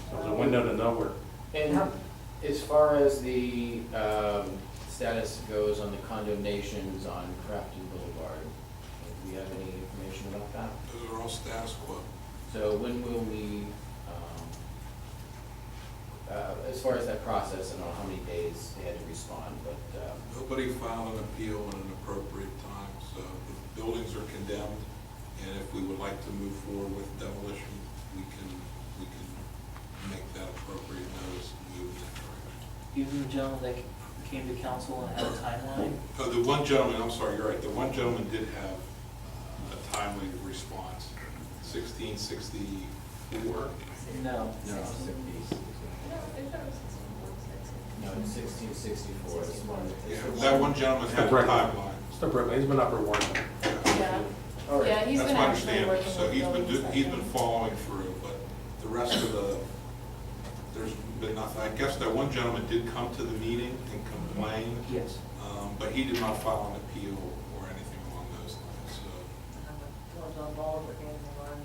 So it was a window to nowhere. And as far as the status goes on the condemnations on Crafton Boulevard, do you have any information about that? Those are all status quo. So when will we, as far as that process, I don't know how many days they had to respond, but Nobody filed an appeal at an appropriate time, so the buildings are condemned, and if we would like to move forward with demolition, we can make that appropriate notice and move in that direction. Even the gentleman that came to council and had a timeline? The one gentleman, I'm sorry, you're right, the one gentleman did have a timely response, 1664. No. no, 60s. No, it's 1664. It's one. Yeah, that one gentleman had a timeline. Still Brooklyn, he's been up there working. Yeah, All right. yeah, he's That's been my actually understanding, working so with he's buildings. been following through, but the rest of there's been nothing. I guess that one gentleman did come to the meeting and complain, Yes. but he did not file an appeal or anything along those lines, so Was on ball with anything on.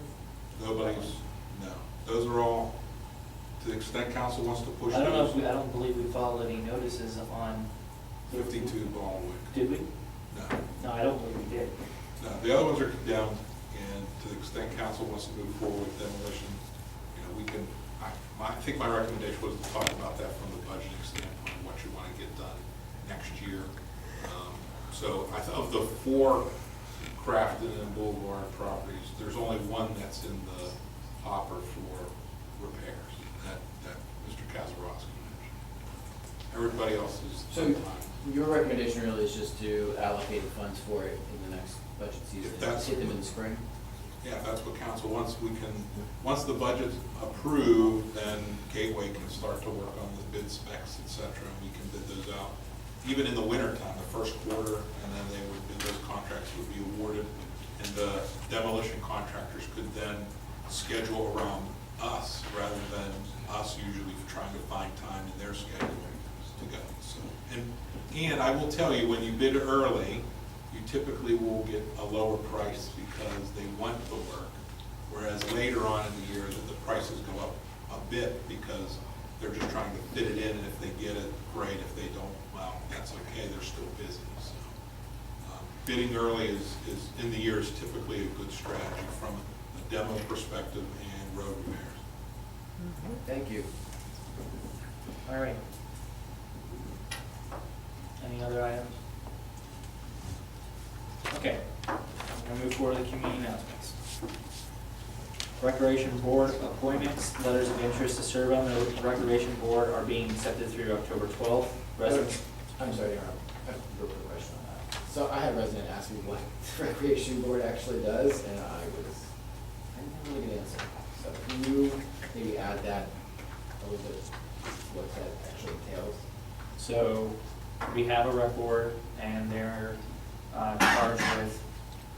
nobody's, no. Those are all, to the extent council wants to push I don't know those, if I don't believe we followed any notices on, 52 Ballwick. did we? No, No, I don't believe we did. no, the other ones are condemned, and to the extent council wants to move forward with demolition, we can, I think my recommendation was to talk about that from the budgeting standpoint, what you want to get done next year. So of the 4 Crafton and Boulevard properties, there's only one that's in the hopper for repairs, that Mr. Kazarowski mentioned. Everybody else is So on time. Your recommendation really is just to allocate funds for it in the next budget season, If that's- hit them in the spring? Yeah, if that's what council wants, once the budget's approved, then Gateway can start to work on the bid specs, et cetera, and we can bid those out. Even in the winter time, the first quarter, and then those contracts would be awarded, and the demolition contractors could then schedule around us, rather than us usually trying to find time in their schedule to go. So, and I will tell you, when you bid early, you typically will get a lower price because they want the work, whereas later on in the year, the prices go up a bit because they're just trying to fit it in, and if they get it, great. If they don't, well, that's okay, they're still busy. So bidding early is in the year is typically a good strategy from a demo perspective and road repairs. Thank you. All right. Any other items? Okay, I'm gonna move forward to the community announcements. Recreation Board appointments, letters of interest to serve on the Recreation Board are being accepted through October 12th. Residents, I'm sorry, I have a real quick question on that. So I had a resident ask me what the recreation board actually does, and I didn't have a really good answer. So can you maybe add that a little bit, what that actually entails? so we have a rec board and they're charged with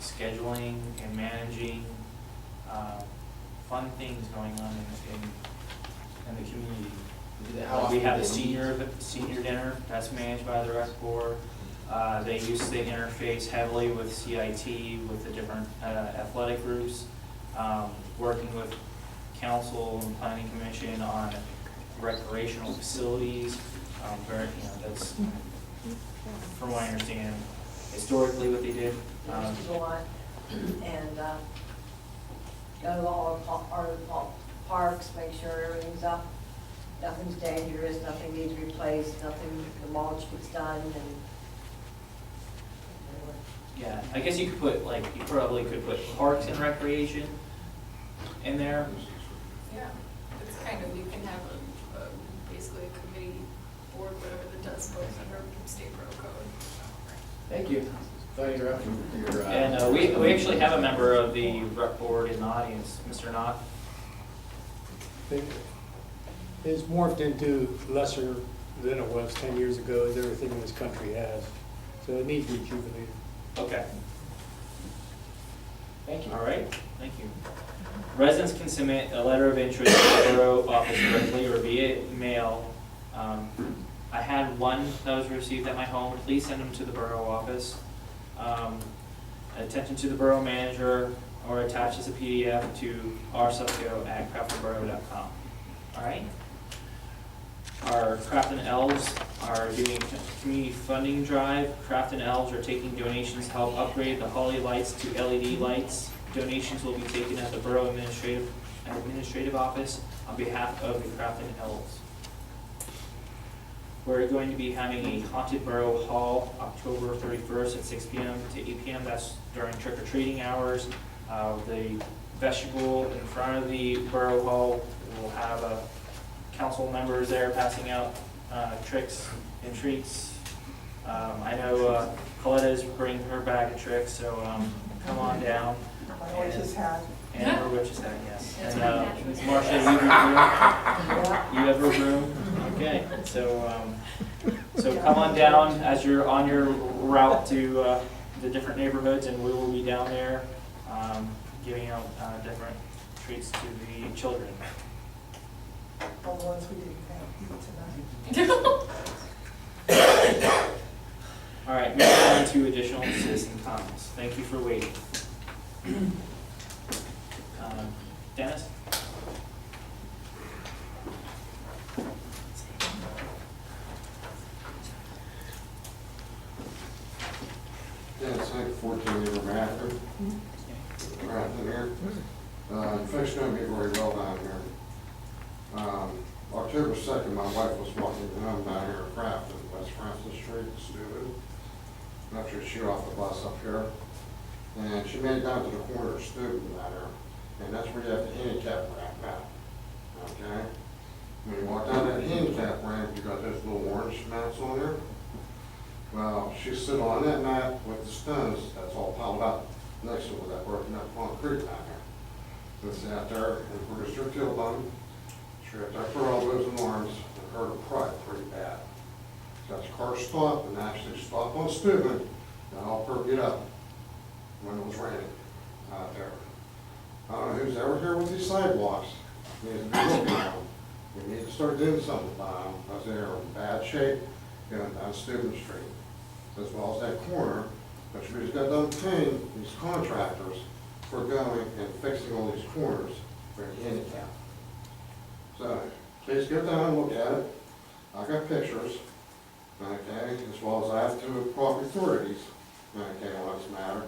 scheduling and managing fun things going on in the community. How We often have do a they meet? senior dinner that's managed by the rec board. They interface heavily with CIT, with the different athletic groups, working with council and planning commission on recreational facilities. That's, from what I understand, historically what they did. Used to go on and go to all our parks, make sure everything's up, nothing's dangerous, nothing needs replaced, nothing, the mulch gets done, and Yeah, I guess you could put, you probably could put parks and recreation in there. Yeah, it's kind of, you can have basically a committee board, whatever, that does both under state borough code. Thank you. Sorry to interrupt your. And we actually have a member of the rec board in the audience, Mr. Knott. It's morphed into lesser than it was 10 years ago, as everything in this country has. So it needs rejuvenated. Okay. Thank you. All right, thank you. Residents can submit a letter of interest to the borough office directly or via mail. I had one that was received at my home. Please send them to the borough office. Attention to the borough manager, or attach as a PDF to rsubco@craftonborough.com. All right? Our Crafton Elves are doing a community funding drive. Crafton Elves are taking donations to help upgrade the Holly lights to LED lights. Donations will be taken at the Borough Administrative Office on behalf of the Crafton Elves. We're going to be having a Haunted Borough Hall October 31st at 6 p.m. to 8 p.m. That's during trick-or-treating hours. The vestibule in front of the Borough Hall will have council members there passing out tricks and treats. I know Coletta's bringing her bag of tricks, so come on down. My witch's hat. And her witch's hat, yes. That's And my hat. Ms. Marcia, you have a room? Okay, so come on down as you're on your route to the different neighborhoods, and we will be down there giving out different treats to the children. All the ones we didn't have tonight. All right, moving on to additional citizen comments. Thank you for waiting. Dennis? Dennis Hank, 14 River Master. Crafton here. Fish don't get very well down here. October 2nd, my wife was walking home down here at Crafton, West Francis Street, stupid. After she got off the bus up here. And she made it down to the corner of Steuben down there. And that's where you have the handicap ramp out. Okay? When you walk down that handicap ramp, you got those little orange mats on there. Well, she's sitting on that mat with the stones, that's all piled up next to that broken up concrete down there. It's out there and bruised her tailbone, stripped up her elbows and arms, and hurt her pride pretty bad. Got the car stopped and actually stopped on Steuben, and I'll perk it up when it was raining out there. I don't know who's ever here with these sidewalks, needs to be looking at them. We need to start doing something about them, because they're in bad shape going down Steuben Street, as well as that corner, which we just got done paying these contractors for going and fixing all these corners for the handicap. So, please go down and look at it. I got pictures, okay, as well as I have to proper authorities, okay, on this matter,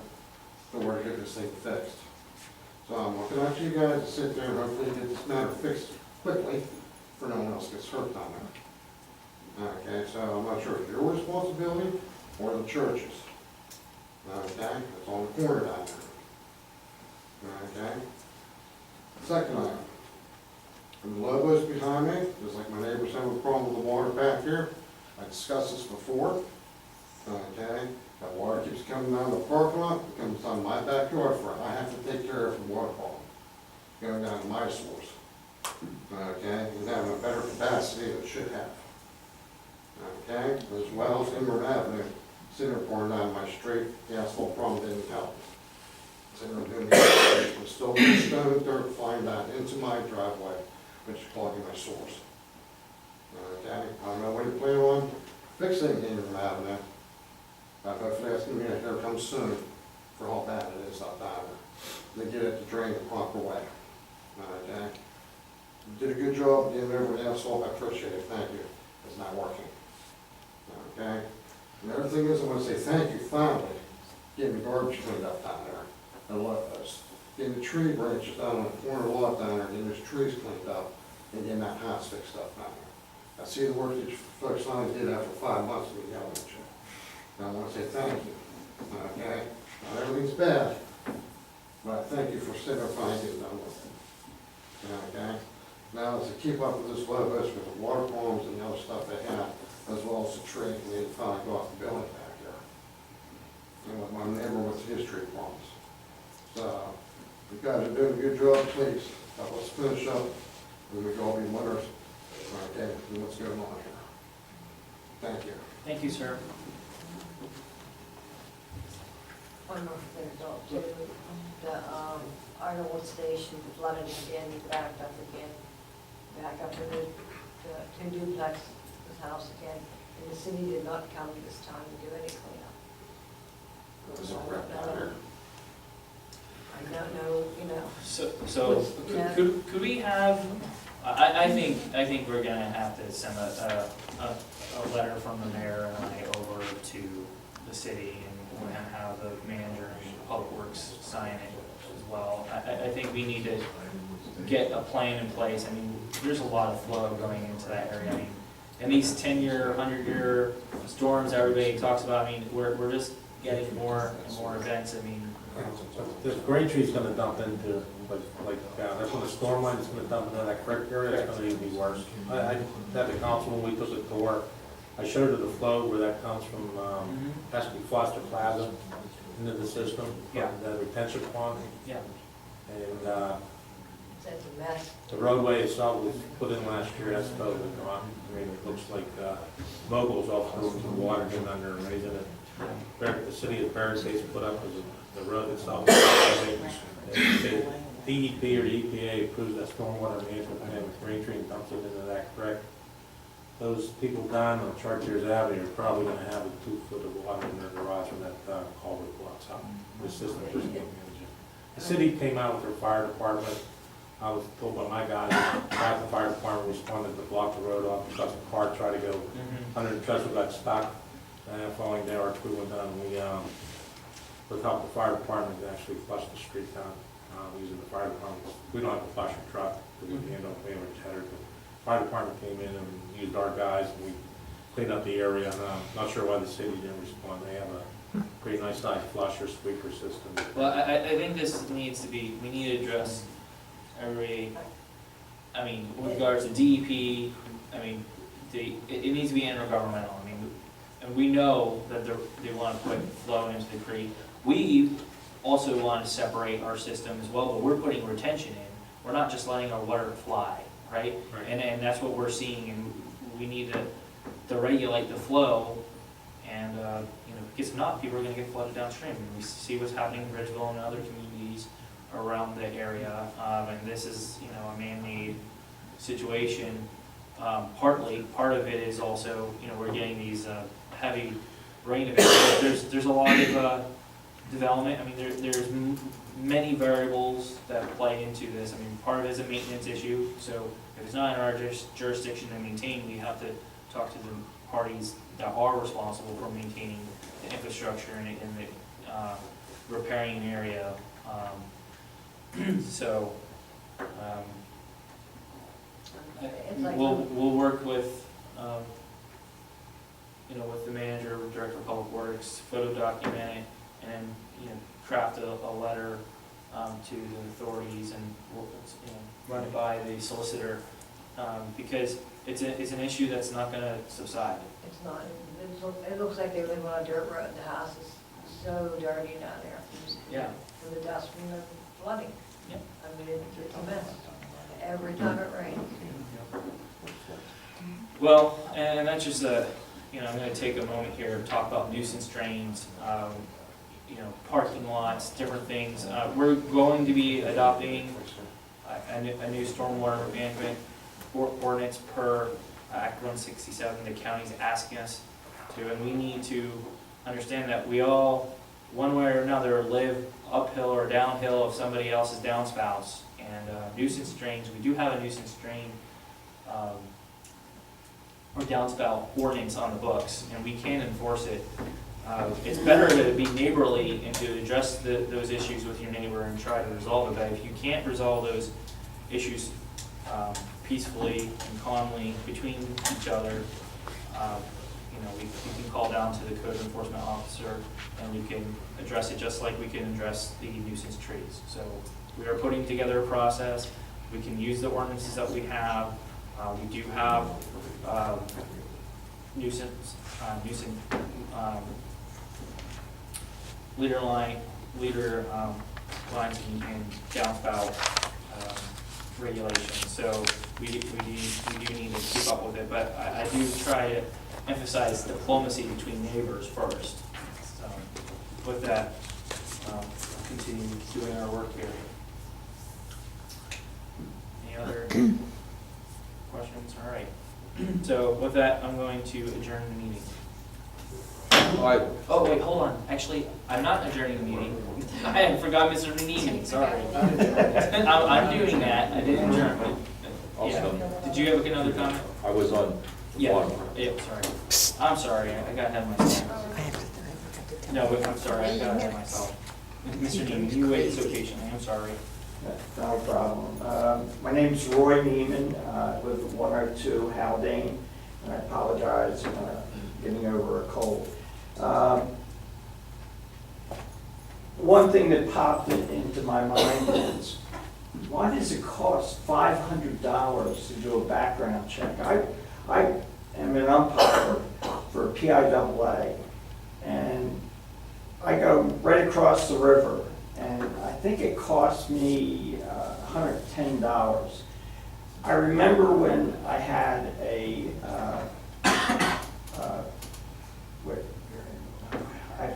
to where to get this thing fixed. So I'm looking at you guys to sit there and hopefully get this matter fixed quickly, for no one else gets hurt down there. Okay, so I'm not sure if it's your responsibility or the church's. Okay, it's on the corner down there. Okay. Second item. And the Lobos behind me, just like my neighbors have a problem with the water back here. I discussed this before. Okay, that water keeps coming down the parking lot, it comes down my backyard for it. I have to take care of the water problem going down to my source. Okay, and having a better capacity than it should have. Okay, as well as Inward Avenue, sitting there pouring down my street, the asphalt problem didn't help. Sitting there doing the, I'm still getting stone and dirt flying down into my driveway, which is clogging my source. Okay, I don't know when you plan on fixing Inward Avenue. Hopefully that's gonna be here come soon for how bad it is out there. They get it to drain the proper way. Okay, you did a good job getting over the asphalt, I appreciate it, thank you. It's not working. Okay, and the other thing is I want to say thank you finally, getting the garbage cleaned up down there. I love this. Getting the tree branches down on the corner lot down there, getting those trees cleaned up, and getting that house fixed up down there. I see the work that you folks finally did after 5 months of me yelling at you. And I want to say thank you. Okay, not everything's bad, but thank you for sitting there finally getting done with it. Okay, now to keep up with this Lobos with the water problems and the other stuff they have, as well as the tree, we need to finally go off the building back there. And with my neighbor with his tree problems. So, you guys are doing a good job, please, let's finish up, and we can all be winners, okay, and what's going on here. Thank you. Thank you, sir. One more thing, though, too, the, Ironwood Station flooded again, backed up again, back up to the duplex, his house again, and the city did not come this time to do any cleanup. There's a wreck down there. I don't know, you know. So could we have, I think we're gonna have to send a letter from the mayor and I over to the city, and we're gonna have the manager and Public Works sign it as well. I think we need to get a plan in place. I mean, there's a lot of flow going into that area. I mean, and these 10-year, 100-year storms everybody talks about, I mean, we're just getting more and more events. I mean, This grade tree's gonna dump into, that's when the storm line is gonna dump into that creek area, it's gonna even be worse. I had the council when we took it to work, I showed her the flow where that comes from, has to be Foster Plaza into the system, Yeah. the retention pond. yeah. And, That's a mess. the roadway itself was put in last year, that's supposed to come up. I mean, it looks like, moguls off the water getting under and raising it. The city has barricades put up because the road itself. If DEP or the EPA approves that stormwater management plan with green tree and dumps it into that creek, those people down on Chartiers Avenue are probably gonna have a 2 foot of water in their garage when that culvert blocks up. The system just can't manage it. The city came out with their fire department. I was told by my guys, the fire department responded to block the road off because the car tried to go under the trestle, got stuck. And following there, our crew went down, we, with help of the fire department, to actually flush the street down, using the fire department. We don't have a flusher truck, because we end up paying our cheddar, but the fire department came in and used our guys, and we cleaned up the area. And I'm not sure why the city didn't respond. They have a pretty nice sized flusher sweeper system. Well, I think this needs to be, we need to address every, I mean, with regards to DEP, I mean, it needs to be intergovernmental. I mean, and we know that they want to put flow into the creek. We also want to separate our system as well, but we're putting retention in. We're not just letting our water fly, right? Right. And that's what we're seeing, and we need to regulate the flow, and, you know, because if not, people are gonna get flooded downstream. And we see what's happening in Bridgeville and other communities around the area, and this is, you know, a man-made situation. Part of it is also, you know, we're getting these heavy rain events. There's a lot of development. I mean, there's many variables that play into this. I mean, part of it is a maintenance issue, so if it's not in our jurisdiction to maintain, we have to talk to the parties that are responsible for maintaining the infrastructure and the repairing an area. So, It's like- we'll work with, you know, with the manager, director of public works, photo document it, and, you know, craft a letter to the authorities, and we'll, you know, run it by the solicitor, because it's an issue that's not gonna subside. It's not, it looks like they live on a dirt road, the house is so dirty down there. Yeah. From the dust from the flooding. Yeah. I mean, it's a mess, every time it rains. Well, and that's just you know, I'm gonna take a moment here to talk about nuisance drains, you know, parking lots, different things. We're going to be adopting a new stormwater management ordinance per Act 167. The county's asking us to, and we need to understand that we all, one way or another, live uphill or downhill of somebody else's downspouts. And nuisance drains, we do have a nuisance drain or downspout ordinance on the books, and we can enforce it. It's better to be neighborly and to address those issues with your neighbor and try to resolve it, but if you can't resolve those issues peacefully and calmly between each other, you know, we can call down to the code enforcement officer, and we can address it just like we can address the nuisance trees. So we are putting together a process. We can use the ordinances that we have. We do have nuisance leader lines and downspout regulations. So we do need to keep up with it, but I do try to emphasize diplomacy between neighbors first. So with that, continue doing our work here. Any other questions? All right. So with that, I'm going to adjourn the meeting. Oh, wait, hold on. Actually, I'm not adjourning the meeting. I forgot Mr. Neenan, sorry. I'm doing that. I didn't adjourn. Yeah. Did you have another comment? I was on Yeah. one. Yeah, sorry. I'm sorry. I got ahead of myself. No, I'm sorry. I got ahead of myself. Mr. Neenan, you wait so patiently. I'm sorry. No problem. My name's Roy Neiman, I live at 102 Haldane, and I apologize for getting over a cold. One thing that popped into my mind is, why does it cost $500 to do a background check? I am an umpire for PIAA, and I go right across the river, and I think it cost me $110. I remember when I had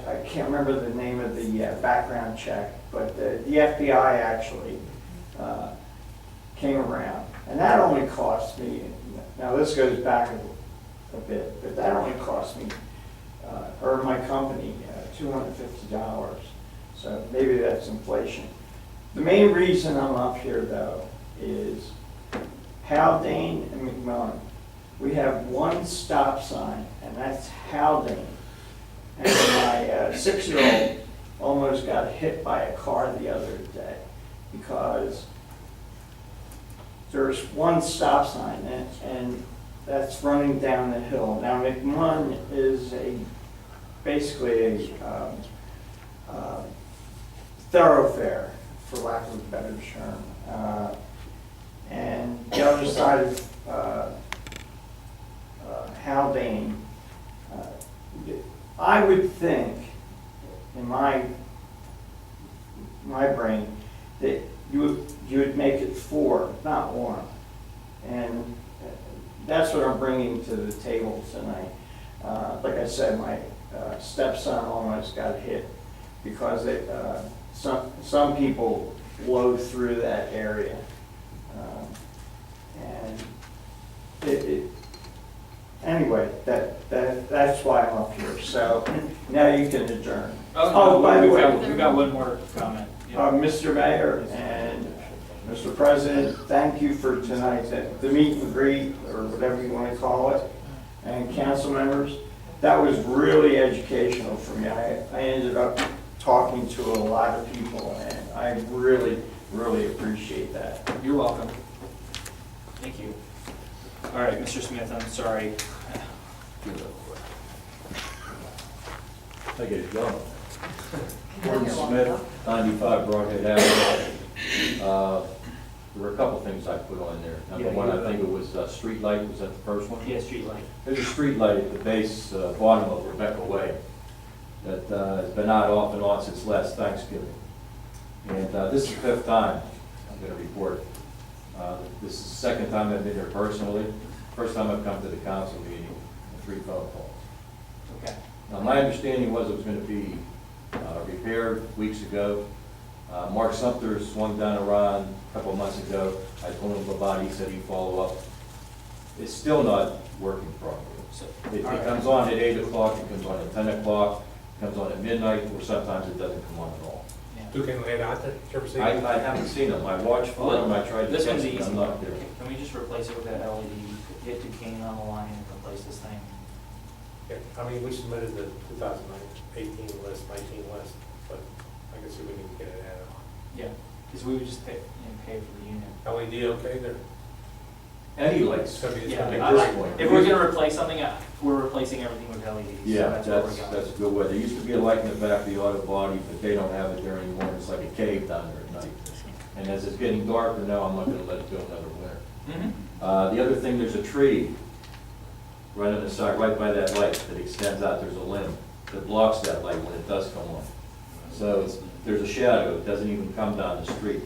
I can't remember the name of the background check, but the FBI actually came around, and that only cost me, now this goes back a bit, but that only cost me, or my company, $250. So maybe that's inflation. The main reason I'm up here, though, is Haldane and McMillan. We have one stop sign, and that's Haldane. And my 6-year-old almost got hit by a car the other day because there's one stop sign, and that's running down the hill. Now, McMillan is basically a thoroughfare, for lack of a better term. And the other side of Haldane, I would think, in my brain, that you would make it 4, not 1. And that's what I'm bringing to the table tonight. Like I said, my stepson almost got hit because some people blow through that area. And anyway, that's why I'm up here. So now you can adjourn. Oh, by the way, we've got one more comment. Yeah. Mr. Mayor and Mr. President, thank you for tonight, the meet and greet, or whatever you want to call it, and council members. That was really educational for me. I ended up talking to a lot of people, and I really, really appreciate that. You're welcome. Thank you. All right, Mr. Smith, I'm sorry. I get it going. Gordon Smith, 95 Broadhead Avenue. There were a couple things I put on there. Number one, I think it was street light. Was that the first one? Yeah, street light. There's a street light at the base, bottom of Rebecca Way that has been out off and on since last Thanksgiving. And this is the 5th time I'm going to report. This is the second time I've been here personally. First time I've come to the council meeting, 3 phone calls. Okay. Now, my understanding was it was going to be repaired weeks ago. Mark Sumter swung down around a couple of months ago. I told him about it. He said he'd follow up. It's still not working properly. So, It all right. comes on at 8 o'clock, it comes on at 10 o'clock, it comes on at midnight, or sometimes it doesn't come on at all. Yeah. Who can lay it out there? Did you ever see I it? haven't seen them. I watched for them, I tried to This catch one's them, easy. I'm not there. Can we just replace it with that LED? Get Duquesne on the line and replace this thing. Yeah, I mean, we submitted the 2018 list, 19 list, but I can see we can get it added on. Yeah, because we would just pay for the unit. LED, okay, there. Any lights? It's gonna be, it's Yeah, gonna be at this point. if we're gonna replace something, we're replacing everything with LEDs. So Yeah, that's what we're that's going. a good way. There used to be a light in the back of the auto body, but they don't have it there anymore. It's like a cave down there at night. And as it's getting darker now, I'm not gonna let it go another winter. Mm-hmm. The other thing, there's a tree right on the side, right by that light that extends out. There's a limb that blocks that light when it does come on. So there's a shadow. It doesn't even come down the street.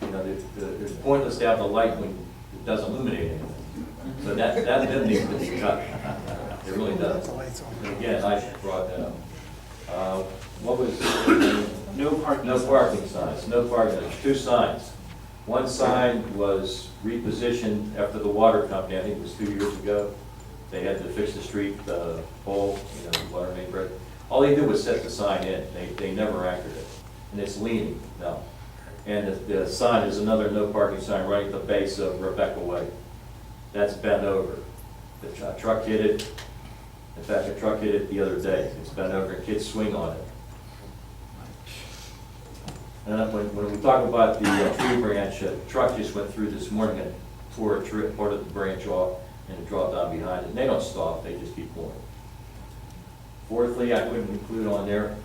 You know, it's pointless to have the light when it doesn't illuminate anything. So that limb needs to be cut. It really does. And again, I brought that up. What was, No parking. no parking signs, no parking, there's 2 signs. One sign was repositioned after the water company, I think it was 2 years ago. They had to fix the street pole, the water main break. All they did was set the sign in, they never anchored it. And it's leaning now. And the sign is another no parking sign right at the base of Rebecca Way. That's bent over. The truck hit it. In fact, the truck hit it the other day. It's bent over and kids swing on it. And when we talk about the tree branch, a truck just went through this morning and tore part of the branch off and it dropped down behind it. And they don't stop, they just keep going. Fourthly, I wouldn't include on there,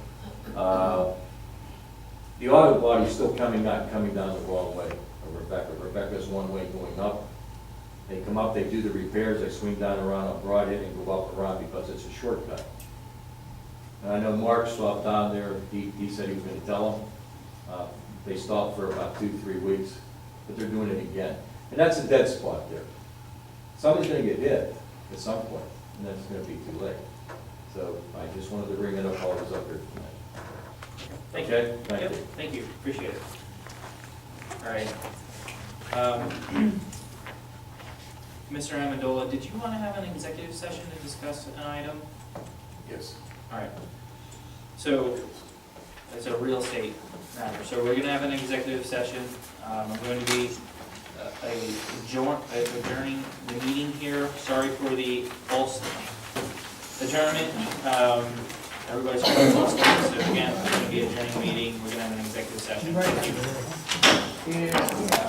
the auto body is still coming down the wrong way of Rebecca. Rebecca's one way going up. They come up, they do the repairs, they swing down around on Broadhead and go up around because it's a shortcut. And I know Mark stopped down there, he said he was gonna tell them. They stopped for about 2-3 weeks, but they're doing it again. And that's a dead spot there. Somebody's gonna get hit at some point, and then it's gonna be too late. So I just wanted to bring it up while I was up here tonight. Thank you. Okay, thank Yep, you. thank you, appreciate it. All right. Mr. Amendola, did you want to have an executive session to discuss an item? Yes. All right. So, it's a real estate matter. So we're going to have an executive session. I'm going to be adjourning the meeting here. Sorry for the false adjournment. Everybody's false start. So again, we're going to be adjourning the meeting. We're going to have an executive session. Thank you. Yeah.